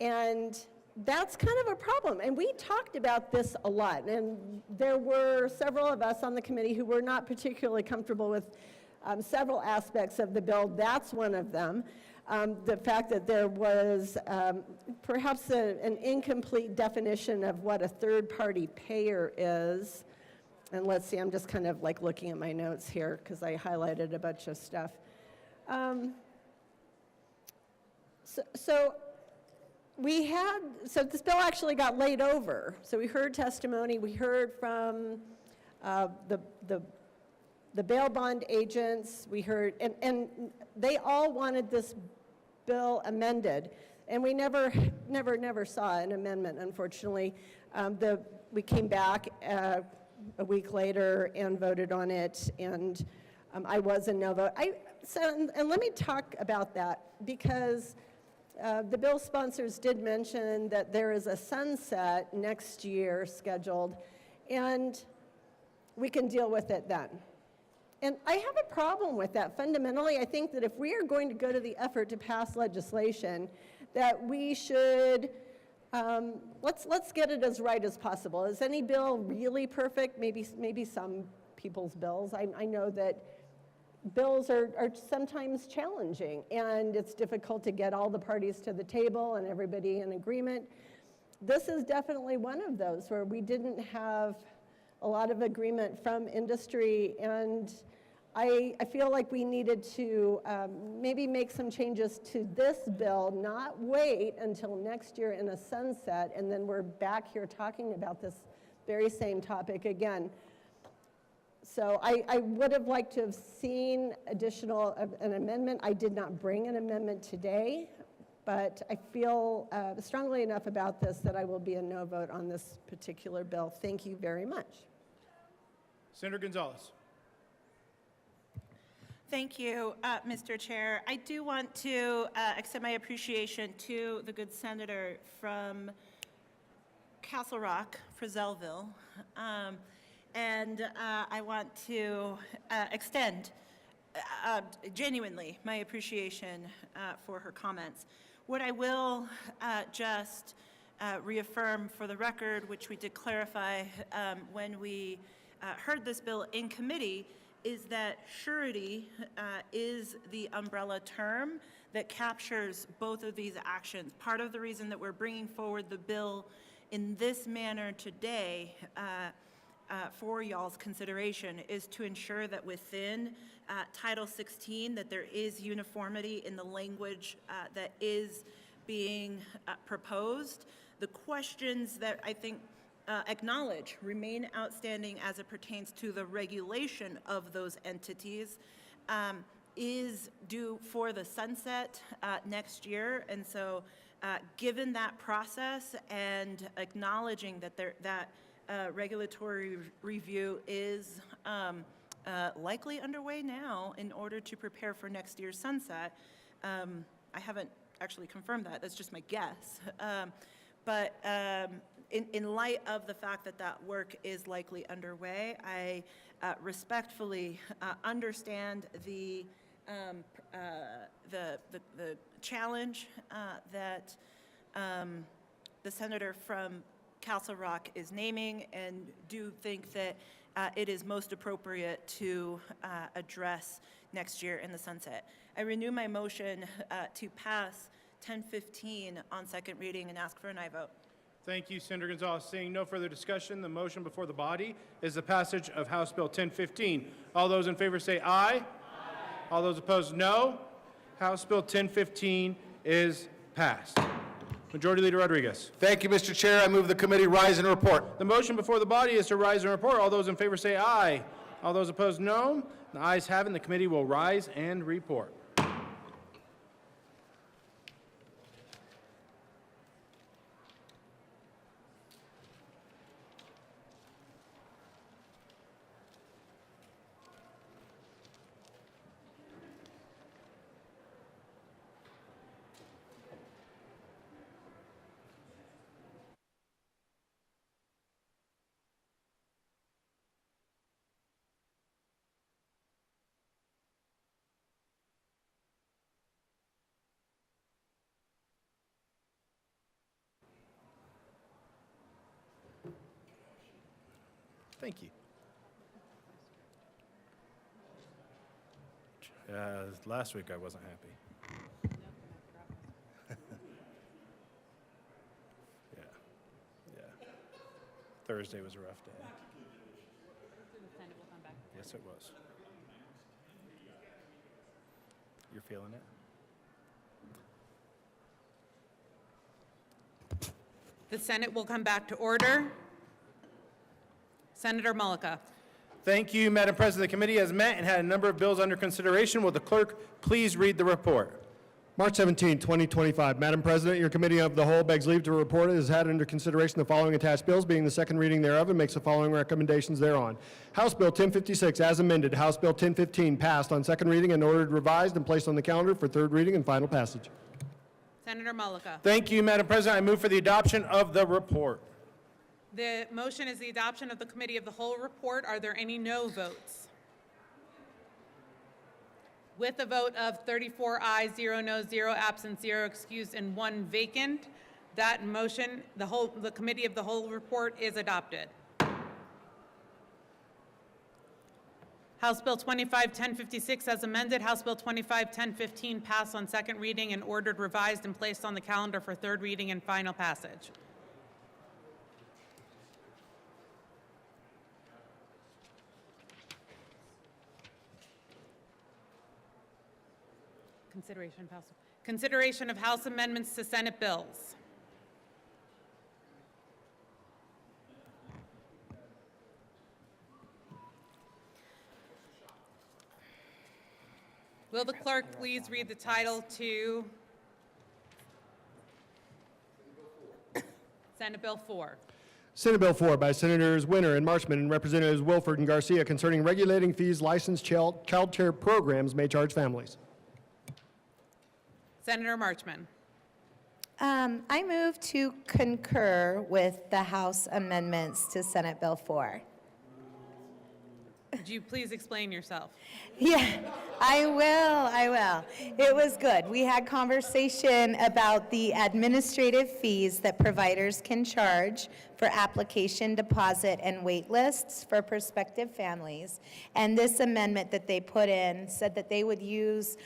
and that's kind of a problem. And we talked about this a lot, and there were several of us on the committee who were not particularly comfortable with several aspects of the bill. That's one of them. The fact that there was perhaps an incomplete definition of what a third-party payer is. And let's see, I'm just kind of like looking at my notes here because I highlighted a bunch of stuff. So this bill actually got laid over. So we heard testimony, we heard from the bail bond agents, we heard, and they all wanted this bill amended. And we never saw an amendment, unfortunately. We came back a week later and voted on it, and I was a no vote. And let me talk about that, because the bill sponsors did mention that there is a sunset next year scheduled, and we can deal with it then. And I have a problem with that. Fundamentally, I think that if we are going to go to the effort to pass legislation, that we should, let's get it as right as possible. Is any bill really perfect? Maybe some people's bills. I know that bills are sometimes challenging, and it's difficult to get all the parties to the table and everybody in agreement. This is definitely one of those where we didn't have a lot of agreement from industry, and I feel like we needed to maybe make some changes to this bill, not wait until next year in a sunset, and then we're back here talking about this very same topic again. So I would have liked to have seen an amendment. I did not bring an amendment today, but I feel strongly enough about this that I will be a no vote on this particular bill. Thank you very much. Senator Gonzalez. Thank you, Mr. Chair. I do want to extend my appreciation to the good senator from Castle Rock, Frizzellville. And I want to extend genuinely my appreciation for her comments. What I will just reaffirm for the record, which we did clarify when we heard this bill in committee, is that surety is the umbrella term that captures both of these actions. Part of the reason that we're bringing forward the bill in this manner today for y'all's consideration is to ensure that within Title 16 that there is uniformity in the language that is being proposed. The questions that I think acknowledge remain outstanding as it pertains to the regulation of those entities is due for the sunset next year. And so given that process and acknowledging that that regulatory review is likely underway now in order to prepare for next year's sunset, I haven't actually confirmed that, that's just my guess. But in light of the fact that that work is likely underway, I respectfully understand the challenge that the senator from Castle Rock is naming, and do think that it is most appropriate to address next year in the sunset. I renew my motion to pass 1015 on second reading and ask for an aye vote. Thank you, Senator Gonzalez. Seeing no further discussion, the motion before the body is the passage of House Bill 1015. All those in favor say aye. Aye. All those opposed, no. House Bill 1015 is passed. Majority Leader Rodriguez. Thank you, Mr. Chair. I move the committee rise and report. The motion before the body is to rise and report. All those in favor say aye. All those opposed, no. The ayes have it, and the committee will rise and report. Thank you. Last week I wasn't happy. Yeah. Thursday was a rough day. Yes, it was. You're feeling it? The Senate will come back to order. Senator Mullica. Thank you, Madam President. The committee has met and had a number of bills under consideration. Will the clerk please read the report? March 17, 2025. Madam President, your committee of the whole begs leave to report it has had under consideration the following attached bills, being the second reading thereof, and makes the following recommendations thereon. House Bill 1056 as amended. House Bill 1015 passed on second reading and ordered revised and placed on the calendar for third reading and final passage. Senator Mullica. Thank you, Madam President. I move for the adoption of the report. The motion is the adoption of the Committee of the Whole report. Are there any no votes? With a vote of 34 ayes, 0 noes, 0 absent, 0 excused, and 1 vacant, that motion, the Committee of the Whole report is adopted. House Bill 25-1056 as amended. House Bill 25-1015 passed on second reading and ordered revised and placed on the calendar for third reading and final passage. Consideration of House amendments to Senate bills. Will the clerk please read the title to Senate Bill 4? Senate Bill 4 by Senators Winter and Marchman and Representatives Wilford and Garcia concerning regulating fees licensed child care programs may charge families. Senator Marchman. I move to concur with the House amendments to Senate Bill 4. Would you please explain yourself? Yeah, I will. It was good. We had conversation about the administrative fees that providers can charge for application, deposit, and wait lists for prospective families. And this amendment that they put in said that they would use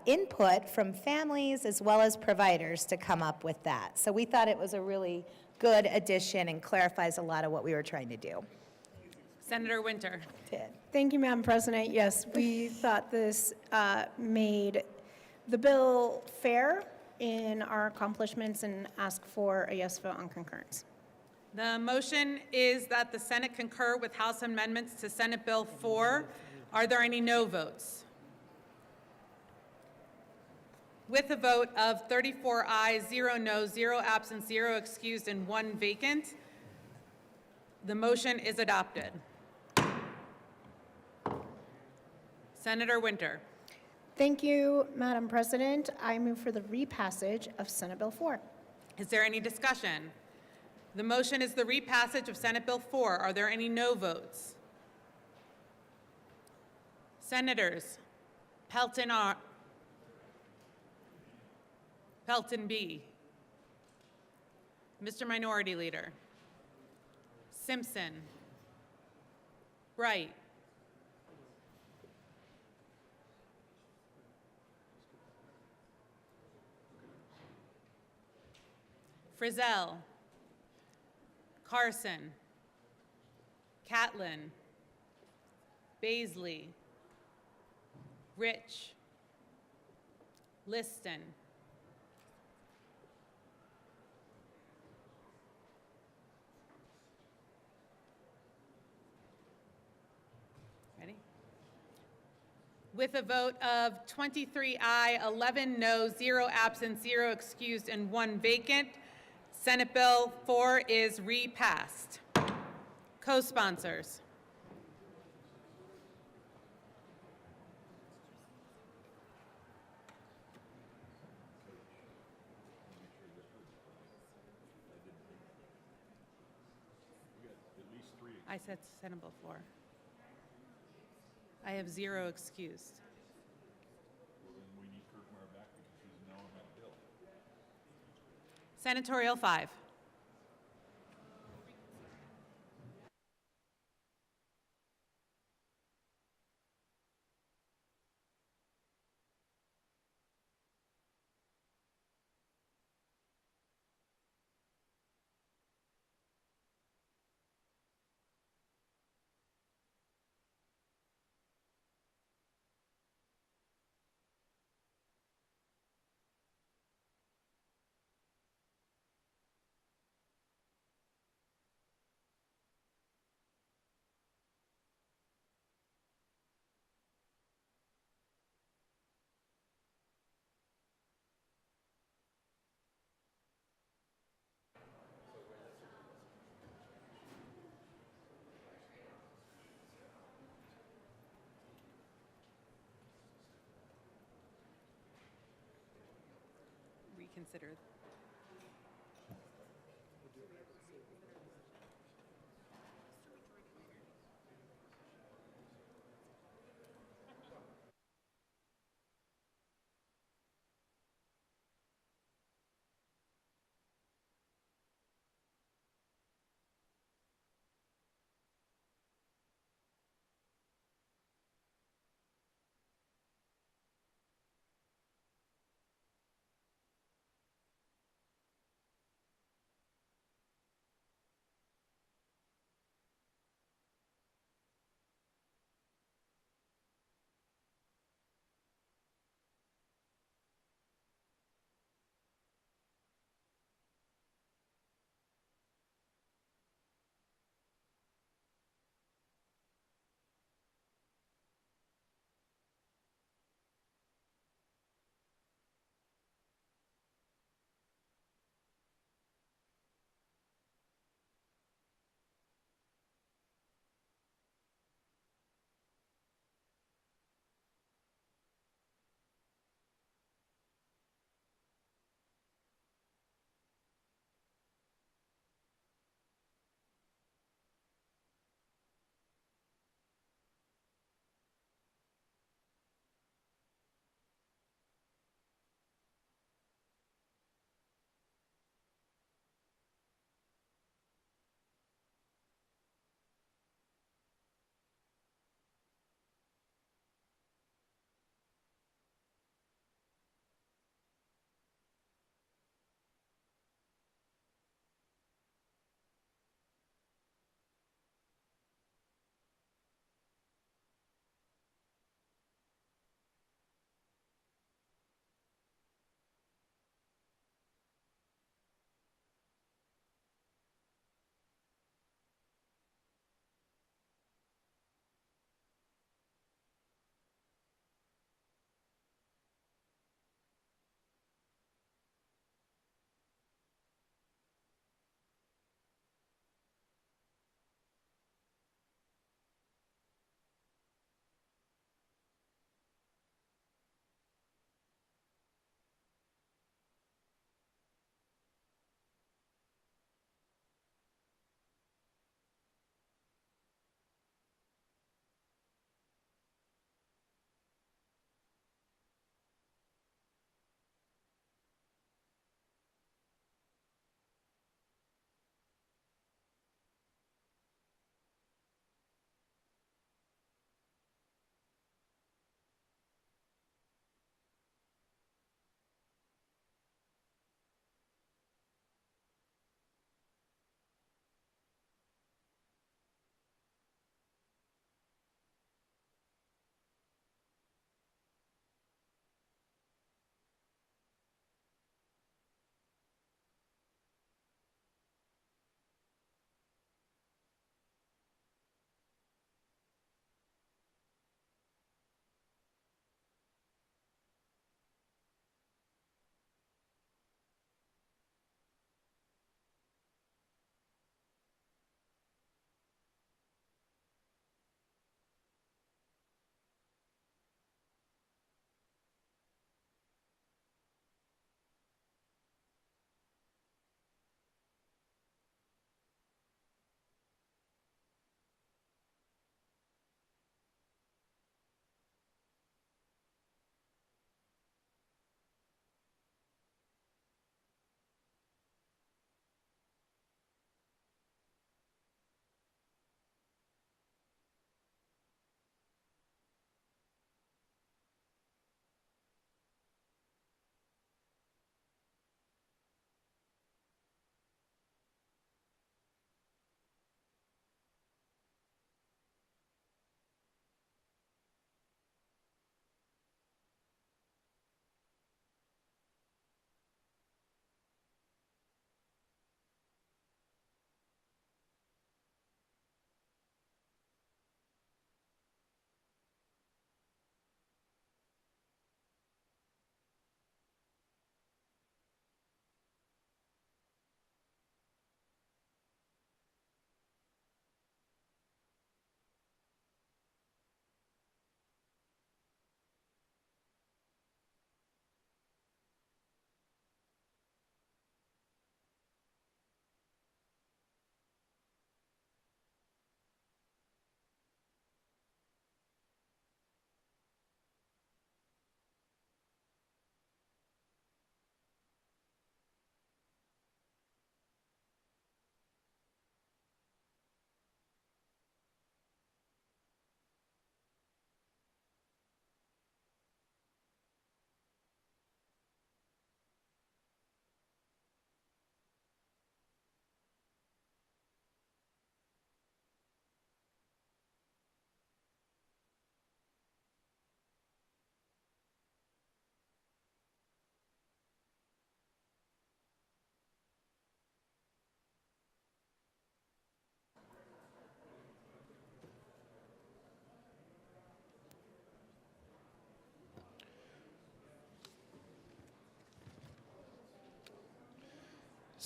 input from families as well as providers to come up with that. So we thought it was a really good addition and clarifies a lot of what we were trying to do. Senator Winter. Thank you, Madam President. Yes, we thought this made the bill fair in our accomplishments and ask for a yes vote on concurrence. The motion is that the Senate concur with House amendments to Senate Bill 4. Are there any no votes? With a vote of 34 ayes, 0 noes, 0 absent, 0 excused, and 1 vacant, the motion is adopted. Senator Winter. Thank you, Madam President. I move for the repassage of Senate Bill 4. Is there any discussion? The motion is the repassage of Senate Bill 4. Are there any no votes? Senators Pelton B. Mr. Minority Leader. Simpson. Bright. Frizzell. Carson. Catlin. Baisley. Rich. Liston. Ready? With a vote of 23 aye, 11 no, 0 absent, 0 excused, and 1 vacant, Senate Bill 4 is repassed. Co-sponsors. I said Senate Bill 4. I have 0 excused. Senatorial 5. consider.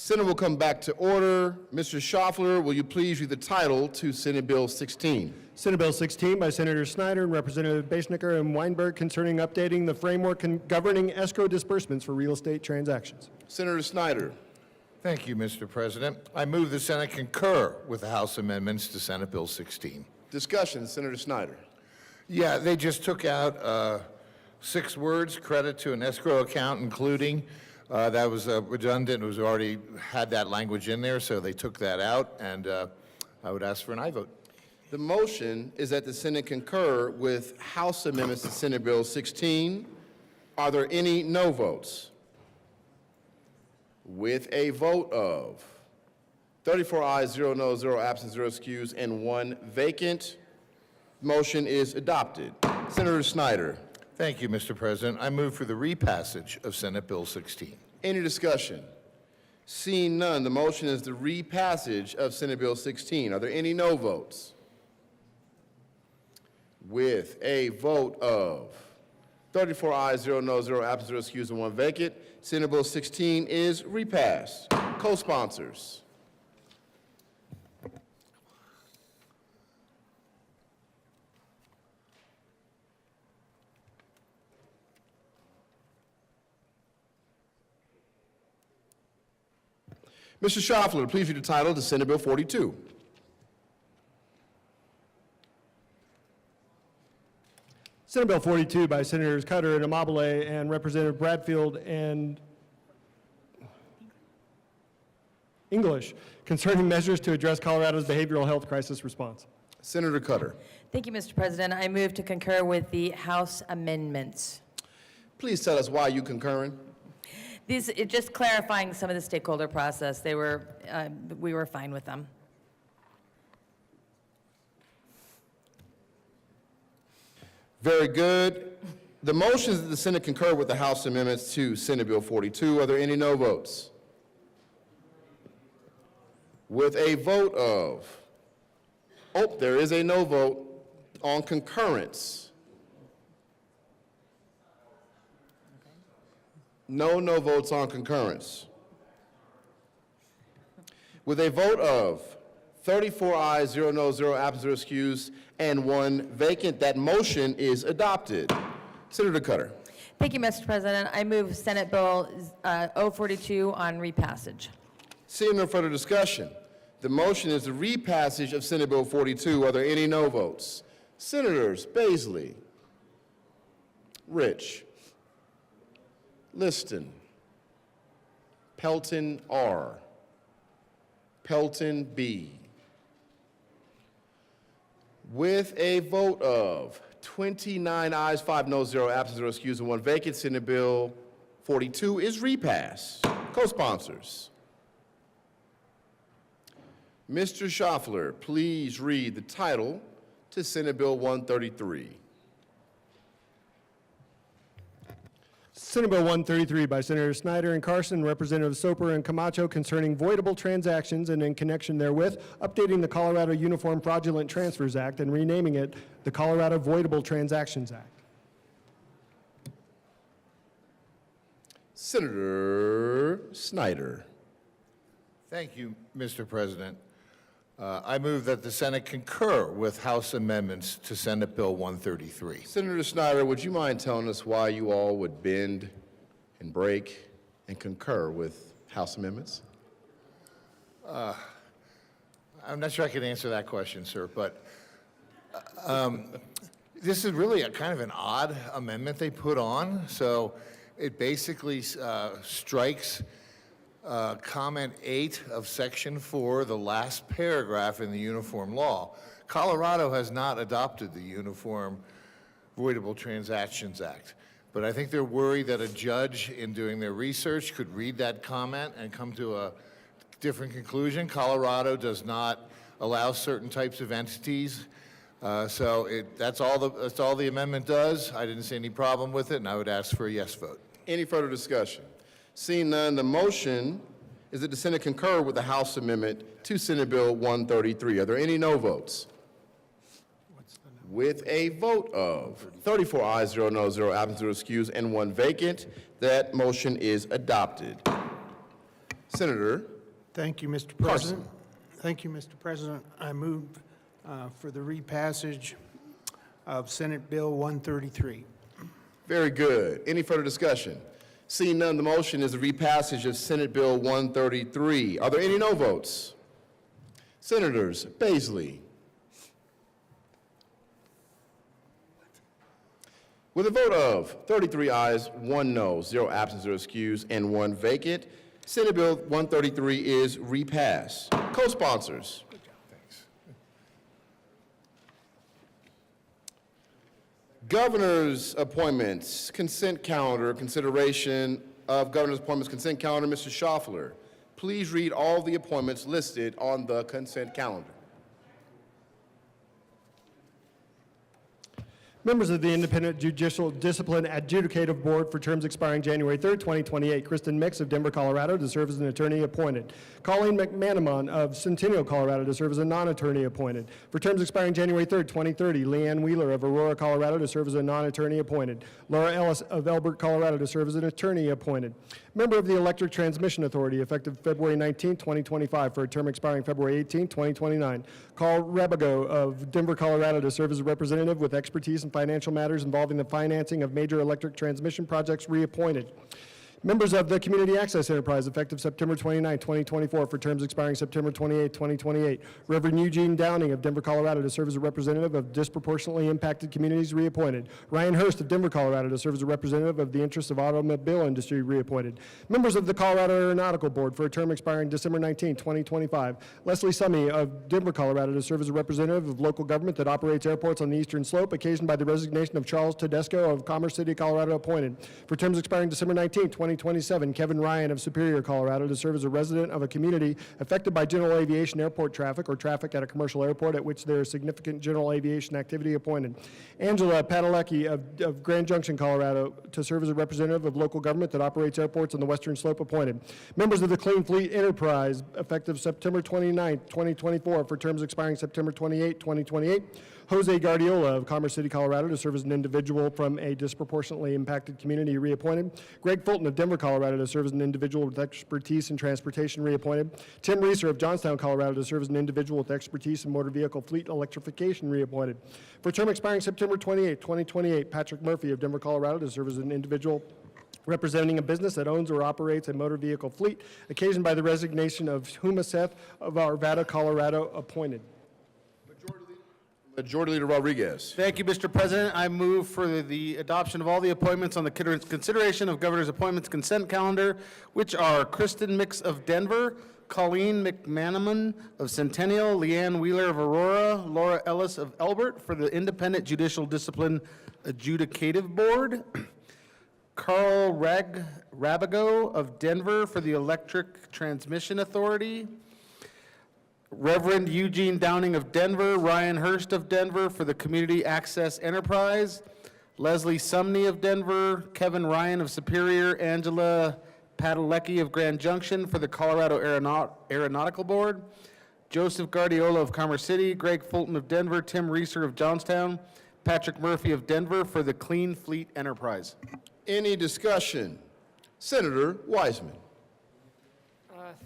Senate will come back to order. Mr. Schaffler, will you please read the title to Senate Bill 16? Senate Bill 16 by Senator Snyder and Representative Bashnicker and Weinberg concerning updating the framework governing escrow disbursements for real estate transactions. Senator Snyder. Thank you, Mr. President. I move the Senate concur with the House amendments to Senate Bill 16. Discussion, Senator Snyder. Yeah, they just took out 6 words, credit to an escrow account, including. That was redundant. It was already had that language in there, so they took that out, and I would ask for an aye vote. The motion is that the Senate concur with House amendments to Senate Bill 16. Are there any no votes? With a vote of 34 ayes, 0 noes, 0 absent, 0 excused, and 1 vacant, motion is adopted. Senator Snyder. Thank you, Mr. President. I move for the repassage of Senate Bill 16. Any discussion? Seeing none, the motion is the repassage of Senate Bill 16. Are there any no votes? With a vote of 34 ayes, 0 noes, 0 absent, 0 excused, and 1 vacant, Senate Bill 16 is repassed. Co-sponsors. Mr. Schaffler, please read the title to Senate Bill 42. Senate Bill 42 by Senators Cutter and Amabile and Representative Bradfield and English concerning measures to address Colorado's behavioral health crisis response. Senator Cutter. Thank you, Mr. President. I move to concur with the House amendments. Please tell us why you concurring. Just clarifying some of the stakeholder process. We were fine with them. Very good. The motion is that the Senate concur with the House amendments to Senate Bill 42. Are there any no votes? With a vote of, there is a no vote on concurrence. No votes on concurrence. With a vote of 34 ayes, 0 noes, 0 absent, 0 excused, and 1 vacant, that motion is adopted. Senator Cutter. Thank you, Mr. President. I move Senate Bill 042 on repassage. Seeing no further discussion, the motion is the repassage of Senate Bill 42. Are there any no votes? Senators Baisley, Rich, Liston, Pelton R, Pelton B. With a vote of 29 ayes, 5 noes, 0 absent, 0 excused, and 1 vacant, Senate Bill 42 is repassed. Co-sponsors. Mr. Schaffler, please read the title to Senate Bill 133. Senate Bill 133 by Senator Snyder and Carson, Representative Soper and Camacho concerning voidable transactions and in connection therewith, updating the Colorado Uniform Fraudulent Transfers Act and renaming it the Colorado Voidable Transactions Act. Senator Snyder. Thank you, Mr. President. I move that the Senate concur with House amendments to Senate Bill 133. Senator Snyder, would you mind telling us why you all would bend and break and concur with House amendments? I'm not sure I can answer that question, sir, but this is really a kind of an odd amendment they put on. So it basically strikes comment 8 of section 4, the last paragraph in the uniform law. Colorado has not adopted the Uniform Voidable Transactions Act, but I think they're worried that a judge in doing their research could read that comment and come to a different conclusion. Colorado does not allow certain types of entities, so that's all the amendment does. I didn't see any problem with it, and I would ask for a yes vote. Any further discussion? Seeing none, the motion is that the Senate concur with the House amendment to Senate Bill 133. Are there any no votes? With a vote of 34 ayes, 0 noes, 0 absent, 0 excused, and 1 vacant, that motion is adopted. Senator Thank you, Mr. President. Thank you, Mr. President. I move for the repassage of Senate Bill 133. Very good. Any further discussion? Seeing none, the motion is the repassage of Senate Bill 133. Are there any no votes? Senators Baisley. With a vote of 33 ayes, 1 no, 0 absent, 0 excused, and 1 vacant, Senate Bill 133 is repassed. Co-sponsors. Governor's appointments, consent calendar, consideration of governor's appointments, consent calendar. Mr. Schaffler, please read all the appointments listed on the consent calendar. Members of the Independent Judicial Discipline Adjudicative Board for terms expiring January 3rd, 2028. Kristen Mix of Denver, Colorado to serve as an attorney appointed. Colleen McManaman of Centennial, Colorado to serve as a non-attorney appointed. For terms expiring January 3rd, 2030. Leanne Wheeler of Aurora, Colorado to serve as a non-attorney appointed. Laura Ellis of Elbert, Colorado to serve as an attorney appointed. Member of the Electric Transmission Authority effective February 19, 2025 for a term expiring February 18, 2029. Carl Rabago of Denver, Colorado to serve as a representative with expertise in financial matters involving the financing of major electric transmission projects, reappointed. Members of the Community Access Enterprise effective September 29, 2024 for terms expiring September 28, 2028. Reverend Eugene Downing of Denver, Colorado to serve as a representative of disproportionately impacted communities, reappointed. Ryan Hurst of Denver, Colorado to serve as a representative of the interests of automobile industry, reappointed. Members of the Colorado Aeronautical Board for a term expiring December 19, 2025. Leslie Summey of Denver, Colorado to serve as a representative of local government that operates airports on the Eastern Slope, occasioned by the resignation of Charles Tedesco of Commerce City, Colorado, appointed. For terms expiring December 19, 2027, Kevin Ryan of Superior, Colorado to serve as a resident of a community affected by general aviation airport traffic or traffic at a commercial airport at which there is significant general aviation activity, appointed. Angela Padalecki of Grand Junction, Colorado to serve as a representative of local government that operates airports on the Western Slope, appointed. Members of the Clean Fleet Enterprise effective September 29, 2024 for terms expiring September 28, 2028. Jose Guardiola of Commerce City, Colorado to serve as an individual from a disproportionately impacted community, reappointed. Greg Fulton of Denver, Colorado to serve as an individual with expertise in transportation, reappointed. Tim Reeser of Johnstown, Colorado to serve as an individual with expertise in motor vehicle fleet electrification, reappointed. For term expiring September 28, 2028, Patrick Murphy of Denver, Colorado to serve as an individual representing a business that owns or operates a motor vehicle fleet, occasioned by the resignation of Huma Seth of Arvada, Colorado, appointed. Majority Leader Rodriguez. Thank you, Mr. President. I move for the adoption of all the appointments on the consideration of Governor's appointments consent calendar, which are Kristen Mix of Denver, Colleen McManaman of Centennial, Leanne Wheeler of Aurora, Laura Ellis of Elbert for the Independent Judicial Discipline Adjudicative Board, Carl Rabago of Denver for the Electric Transmission Authority, Reverend Eugene Downing of Denver, Ryan Hurst of Denver for the Community Access Enterprise, Leslie Sumney of Denver, Kevin Ryan of Superior, Angela Padalecki of Grand Junction for the Colorado Aeronautical Board, Joseph Guardiola of Commerce City, Greg Fulton of Denver, Tim Reeser of Johnstown, Patrick Murphy of Denver for the Clean Fleet Enterprise. Any discussion? Senator Wiseman.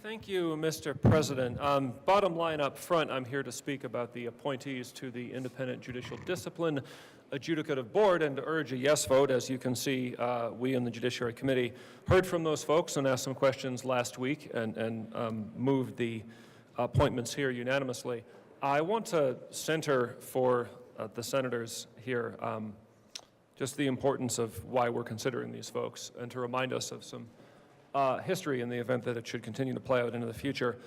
Thank you, Mr. President. Bottom line up front, I'm here to speak about the appointees to the Independent Judicial Discipline Adjudicative Board and to urge a yes vote. As you can see, we in the Judiciary Committee heard from those folks and asked some questions last week and moved the appointments here unanimously. I want to center for the senators here just the importance of why we're considering these folks and to remind us of some history in the event that it should continue to play out into the future.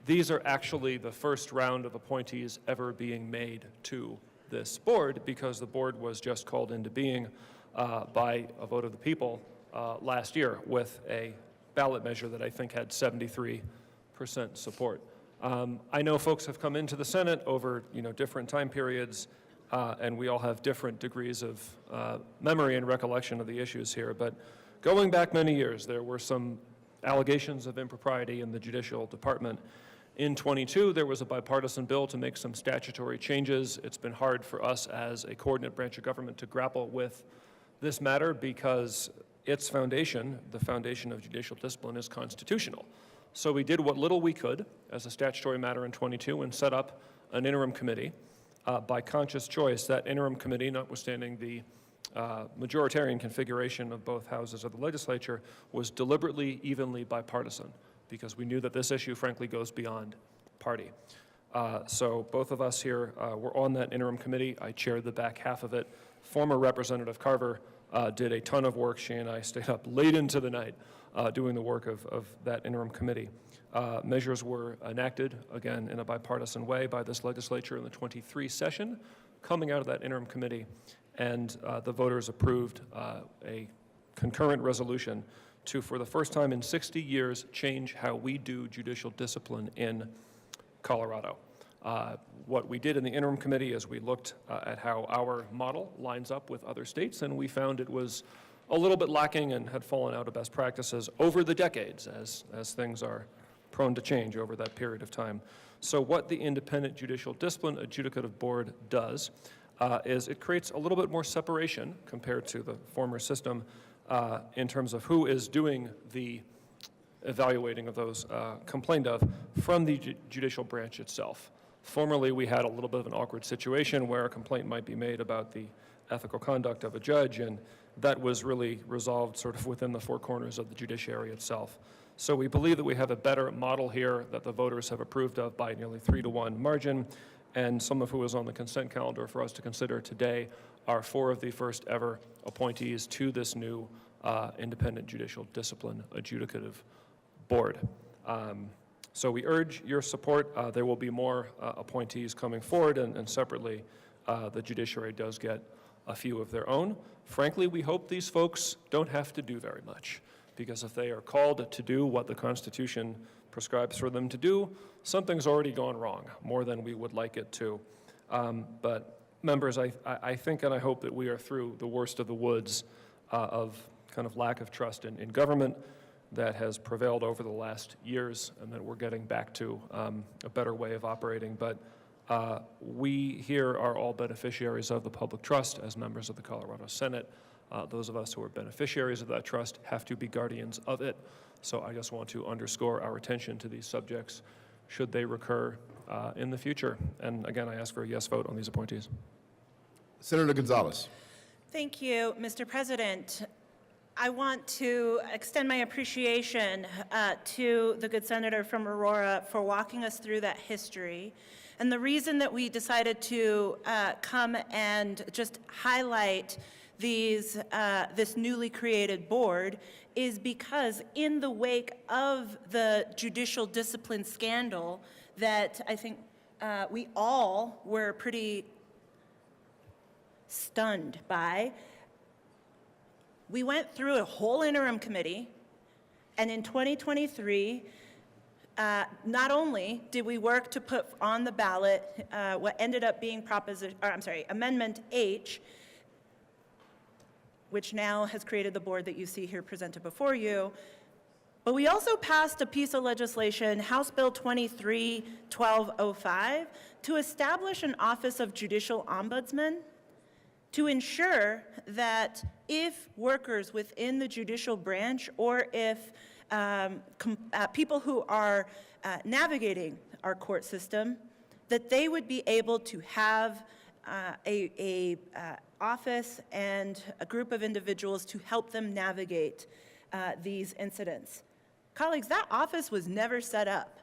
These are actually the first round of appointees ever being made to this board because the board was just called into being by a vote of the people last year with a ballot measure that I think had 73% support. I know folks have come into the Senate over different time periods and we all have different degrees of memory and recollection of the issues here, but going back many years, there were some allegations of impropriety in the Judicial Department. In 22, there was a bipartisan bill to make some statutory changes. It's been hard for us as a coordinate branch of government to grapple with this matter because its foundation, the foundation of judicial discipline, is constitutional. So we did what little we could as a statutory matter in 22 and set up an interim committee. By conscious choice, that interim committee, notwithstanding the majoritarian configuration of both houses of the legislature, was deliberately evenly bipartisan, because we knew that this issue, frankly, goes beyond party. So both of us here were on that interim committee. I chaired the back half of it. Former Representative Carver did a ton of work. She and I stayed up late into the night doing the work of that interim committee. Measures were enacted, again, in a bipartisan way by this legislature in the 23 session, coming out of that interim committee, and the voters approved a concurrent resolution to, for the first time in 60 years, change how we do judicial discipline in Colorado. What we did in the interim committee is we looked at how our model lines up with other states, and we found it was a little bit lacking and had fallen out of best practices over the decades, as things are prone to change over that period of time. So what the Independent Judicial Discipline Adjudicative Board does is it creates a little bit more separation compared to the former system in terms of who is doing the evaluating of those complained of from the judicial branch itself. Formerly, we had a little bit of an awkward situation where a complaint might be made about the ethical conduct of a judge, and that was really resolved sort of within the four corners of the judiciary itself. So we believe that we have a better model here that the voters have approved of by nearly 3-to-1 margin, and some of who is on the consent calendar for us to consider today are 4 of the first ever appointees to this new Independent Judicial Discipline Adjudicative Board. So we urge your support. There will be more appointees coming forward, and separately, the judiciary does get a few of their own. Frankly, we hope these folks don't have to do very much, because if they are called to do what the Constitution prescribes for them to do, something's already gone wrong, more than we would like it to. But members, I think and I hope that we are through the worst of the woods of kind of lack of trust in government that has prevailed over the last years, and that we're getting back to a better way of operating. But we here are all beneficiaries of the public trust as members of the Colorado Senate. Those of us who are beneficiaries of that trust have to be guardians of it. So I just want to underscore our attention to these subjects should they recur in the future. And again, I ask for a yes vote on these appointees. Senator Gonzalez. Thank you, Mr. President. I want to extend my appreciation to the good senator from Aurora for walking us through that history. And the reason that we decided to come and just highlight this newly created board is because in the wake of the judicial discipline scandal that I think we all were pretty stunned by, we went through a whole interim committee, and in 2023, not only did we work to put on the ballot what ended up being Amendment H, which now has created the board that you see here presented before you, but we also passed a piece of legislation, House Bill 23-1205, to establish an Office of Judicial Ombudsman to ensure that if workers within the judicial branch or if people who are navigating our court system, that they would be able to have a office and a group of individuals to help them navigate these incidents. Colleagues, that office was never set up.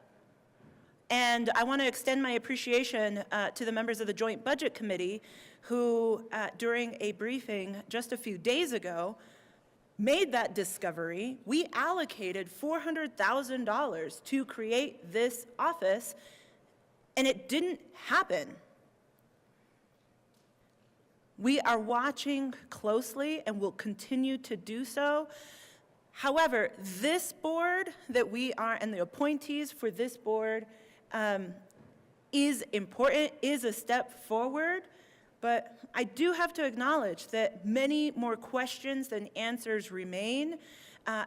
And I want to extend my appreciation to the members of the Joint Budget Committee who, during a briefing just a few days ago, made that discovery. We allocated $400,000 to create this office, and it didn't happen. We are watching closely and will continue to do so. However, this board that we are, and the appointees for this board, is important, is a step forward, but I do have to acknowledge that many more questions than answers remain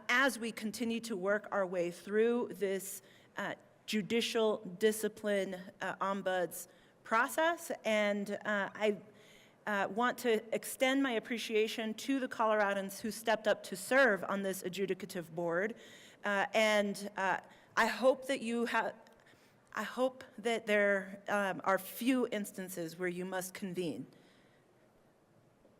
as we continue to work our way through this judicial discipline ombuds process. And I want to extend my appreciation to the Coloradans who stepped up to serve on this adjudicative board. I hope that I hope that there are few instances where you must convene.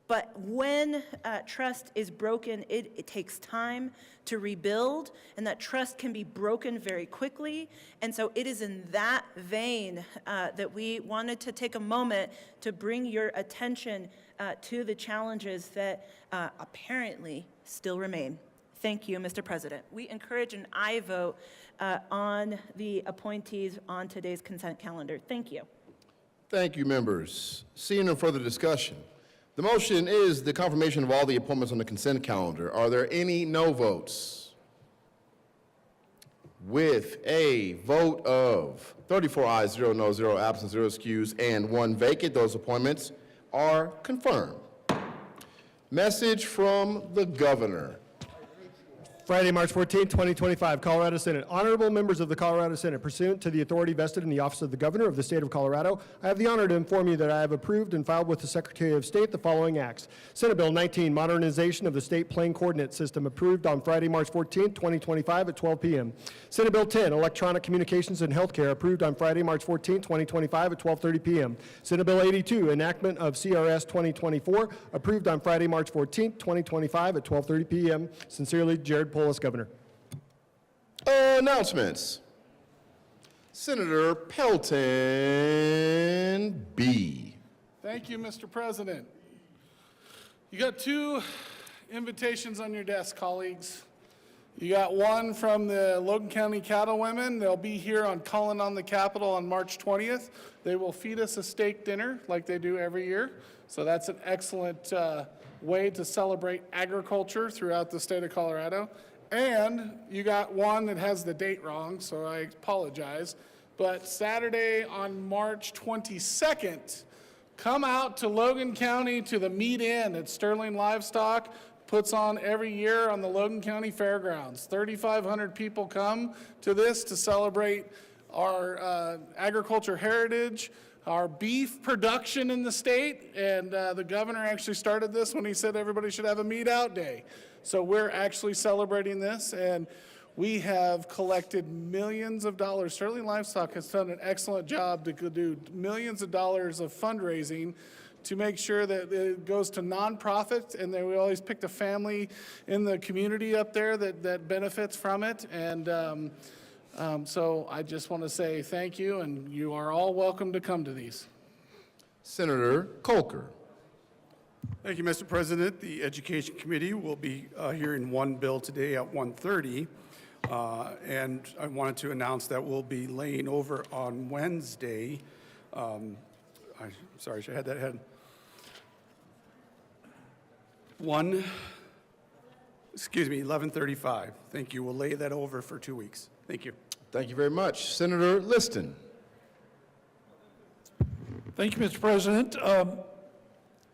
But when trust is broken, it takes time to rebuild, and that trust can be broken very quickly. And so it is in that vein that we wanted to take a moment to bring your attention to the challenges that apparently still remain. Thank you, Mr. President. We encourage an aye vote on the appointees on today's consent calendar. Thank you. Thank you, members. Seeing no further discussion, the motion is the confirmation of all the appointments on the consent calendar. Are there any no votes? With a vote of 34 ayes, 0 no, 0 absent, 0 excused, and 1 vacant, those appointments are confirmed. Message from the governor. Friday, March 14, 2025, Colorado Senate. Honorable members of the Colorado Senate, pursuant to the authority vested in the office of the governor of the state of Colorado, I have the honor to inform you that I have approved and filed with the Secretary of State the following acts. Senate Bill 19, Modernization of the State Plane Coordinate System, approved on Friday, March 14, 2025 at 12 p.m. Senate Bill 10, Electronic Communications and Healthcare, approved on Friday, March 14, 2025 at 12:30 p.m. Senate Bill 82, Enactment of CRS 2024, approved on Friday, March 14, 2025 at 12:30 p.m. Sincerely, Jared Polis, Governor. Announcements. Senator Pelton B. Thank you, Mr. President. You got 2 invitations on your desk, colleagues. You got one from the Logan County Cattlewomen. They'll be here on Calling on the Capitol on March 20th. They will feed us a steak dinner like they do every year. So that's an excellent way to celebrate agriculture throughout the state of Colorado. And you got one that has the date wrong, so I apologize. But Saturday on March 22nd, come out to Logan County to the Meat Inn at Sterling Livestock. Puts on every year on the Logan County Fairgrounds. 3,500 people come to this to celebrate our agriculture heritage, our beef production in the state, and the governor actually started this when he said everybody should have a meat out day. So we're actually celebrating this, and we have collected millions of dollars. Sterling Livestock has done an excellent job to do millions of dollars of fundraising to make sure that it goes to nonprofits, and then we always picked a family in the community up there that benefits from it. And so I just want to say thank you, and you are all welcome to come to these. Senator Kolker. Thank you, Mr. President. The Education Committee will be hearing one bill today at 1:30. And I wanted to announce that we'll be laying over on Wednesday. Sorry, I had that head. 11:35. Thank you. We'll lay that over for 2 weeks. Thank you. Thank you very much. Senator Liston. Thank you, Mr. President.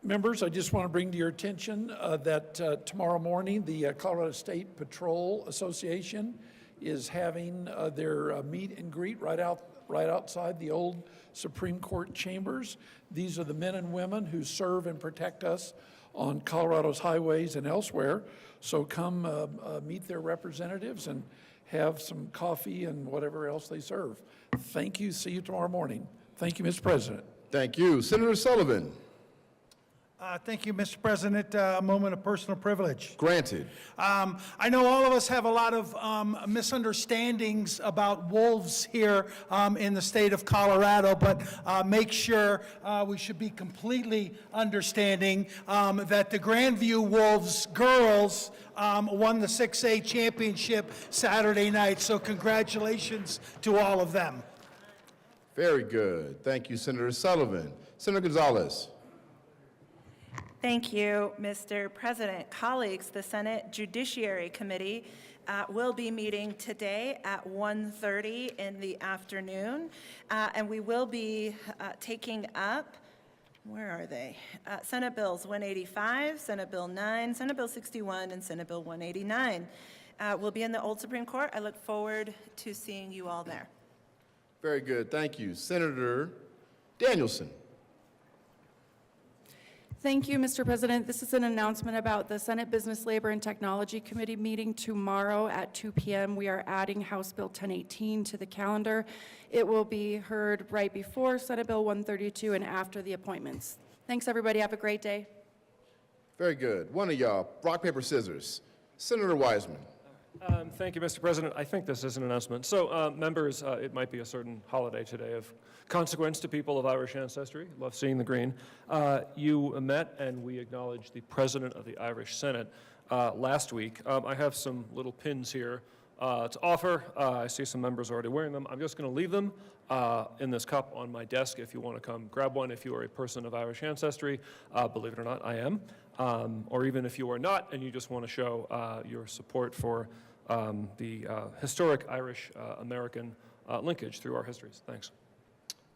Members, I just want to bring to your attention that tomorrow morning, the Colorado State Patrol Association is having their meet and greet right outside the old Supreme Court chambers. These are the men and women who serve and protect us on Colorado's highways and elsewhere. So come meet their representatives and have some coffee and whatever else they serve. Thank you. See you tomorrow morning. Thank you, Mr. President. Thank you. Senator Sullivan. Thank you, Mr. President. A moment of personal privilege. Granted. I know all of us have a lot of misunderstandings about wolves here in the state of Colorado, but make sure we should be completely understanding that the Grandview Wolves girls won the 6A championship Saturday night, so congratulations to all of them. Very good. Thank you, Senator Sullivan. Senator Gonzalez. Thank you, Mr. President. Colleagues, the Senate Judiciary Committee will be meeting today at 1:30 in the afternoon, and we will be taking up, where are they? Senate Bills 185, Senate Bill 9, Senate Bill 61, and Senate Bill 189. We'll be in the Old Supreme Court. I look forward to seeing you all there. Very good. Thank you. Senator Danielson. Thank you, Mr. President. This is an announcement about the Senate Business, Labor, and Technology Committee meeting tomorrow at 2 p.m. We are adding House Bill 1018 to the calendar. It will be heard right before Senate Bill 132 and after the appointments. Thanks, everybody. Have a great day. Very good. One of y'all, rock, paper, scissors. Senator Wiseman. Thank you, Mr. President. I think this is an announcement. So, members, it might be a certain holiday today of consequence to people of Irish ancestry. Love seeing the green. You met and we acknowledged the President of the Irish Senate last week. I have some little pins here to offer. I see some members already wearing them. I'm just going to leave them in this cup on my desk if you want to come grab one. If you are a person of Irish ancestry, believe it or not, I am. Or even if you are not and you just want to show your support for the historic Irish-American linkage through our histories. Thanks.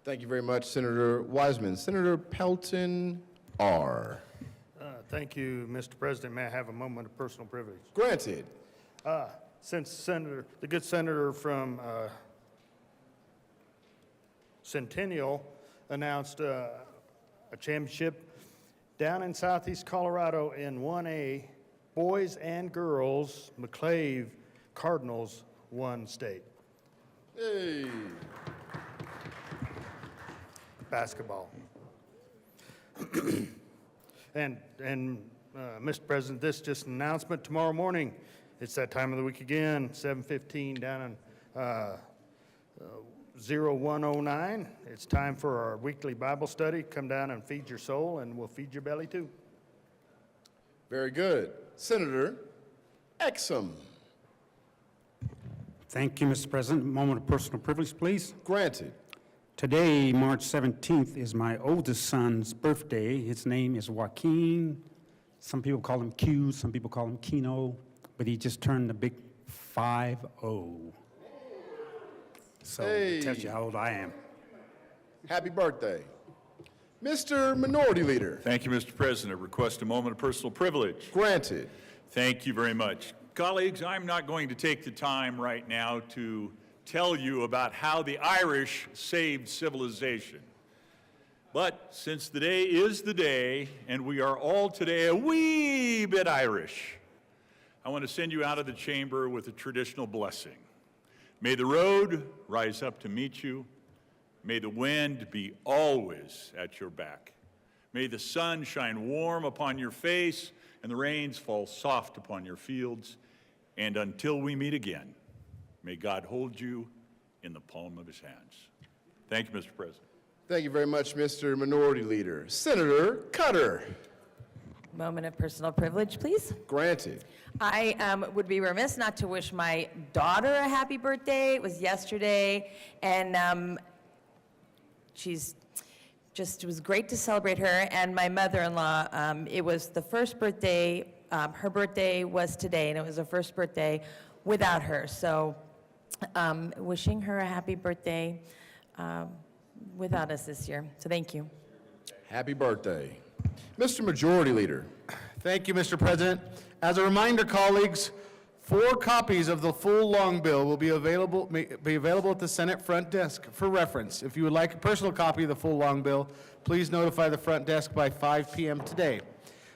Thank you very much, Senator Wiseman. Senator Pelton R. Thank you, Mr. President. May I have a moment of personal privilege? Granted. Since the good senator from Centennial announced a championship down in southeast Colorado in 1A, boys and girls, McClave Cardinals won state. Hey. Basketball. and Mr. President, this is just an announcement. Tomorrow morning, it's that time of the week again, 7:15 down in 0109. It's time for our weekly Bible study. Come down and feed your soul, and we'll feed your belly too. Very good. Senator Exum. Thank you, Mr. President. Moment of personal privilege, please. Granted. Today, March 17th, is my oldest son's birthday. His name is Joaquin. Some people call him Q, some people call him Kino, but he just turned the big 5-0. So it tells you how old I am. Happy birthday. Mr. Minority Leader. Thank you, Mr. President. Request a moment of personal privilege. Granted. Thank you very much. Colleagues, I'm not going to take the time right now to tell you about how the Irish saved civilization. But since the day is the day, and we are all today a wee bit Irish, I want to send you out of the chamber with a traditional blessing. May the road rise up to meet you. May the wind be always at your back. May the sun shine warm upon your face and the rains fall soft upon your fields. And until we meet again, may God hold you in the palm of his hands. Thank you, Mr. President. Thank you very much, Mr. Minority Leader. Senator Cutter. Moment of personal privilege, please. Granted. I would be remiss not to wish my daughter a happy birthday. It was yesterday, and it was great to celebrate her. And my mother-in-law, it was the first birthday, her birthday was today, and it was her first birthday without her. So wishing her a happy birthday without us this year. So thank you. Happy birthday. Mr. Majority Leader. Thank you, Mr. President. As a reminder, colleagues, 4 copies of the full long bill will be available at the Senate front desk for reference. If you would like a personal copy of the full long bill, please notify the front desk by 5 p.m. today.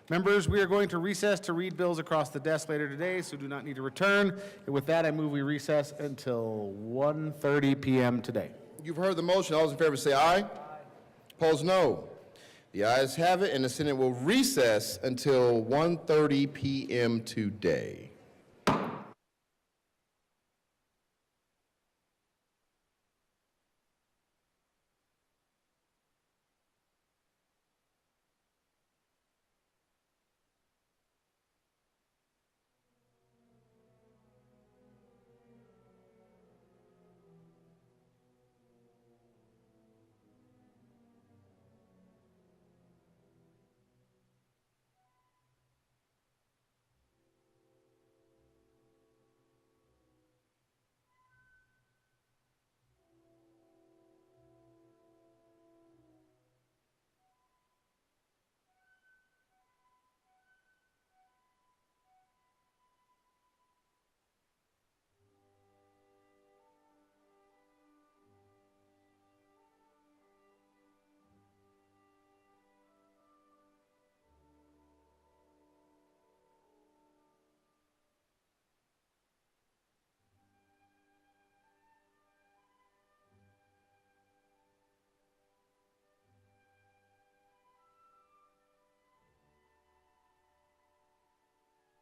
Members, we are going to recess to read bills across the desk later today, so do not need to return. And with that, I move we recess until 1:30 p.m. today. You've heard the motion. All those in favor say aye. Opposed, no. The ayes have it, and the Senate will recess until 1:30 p.m. today.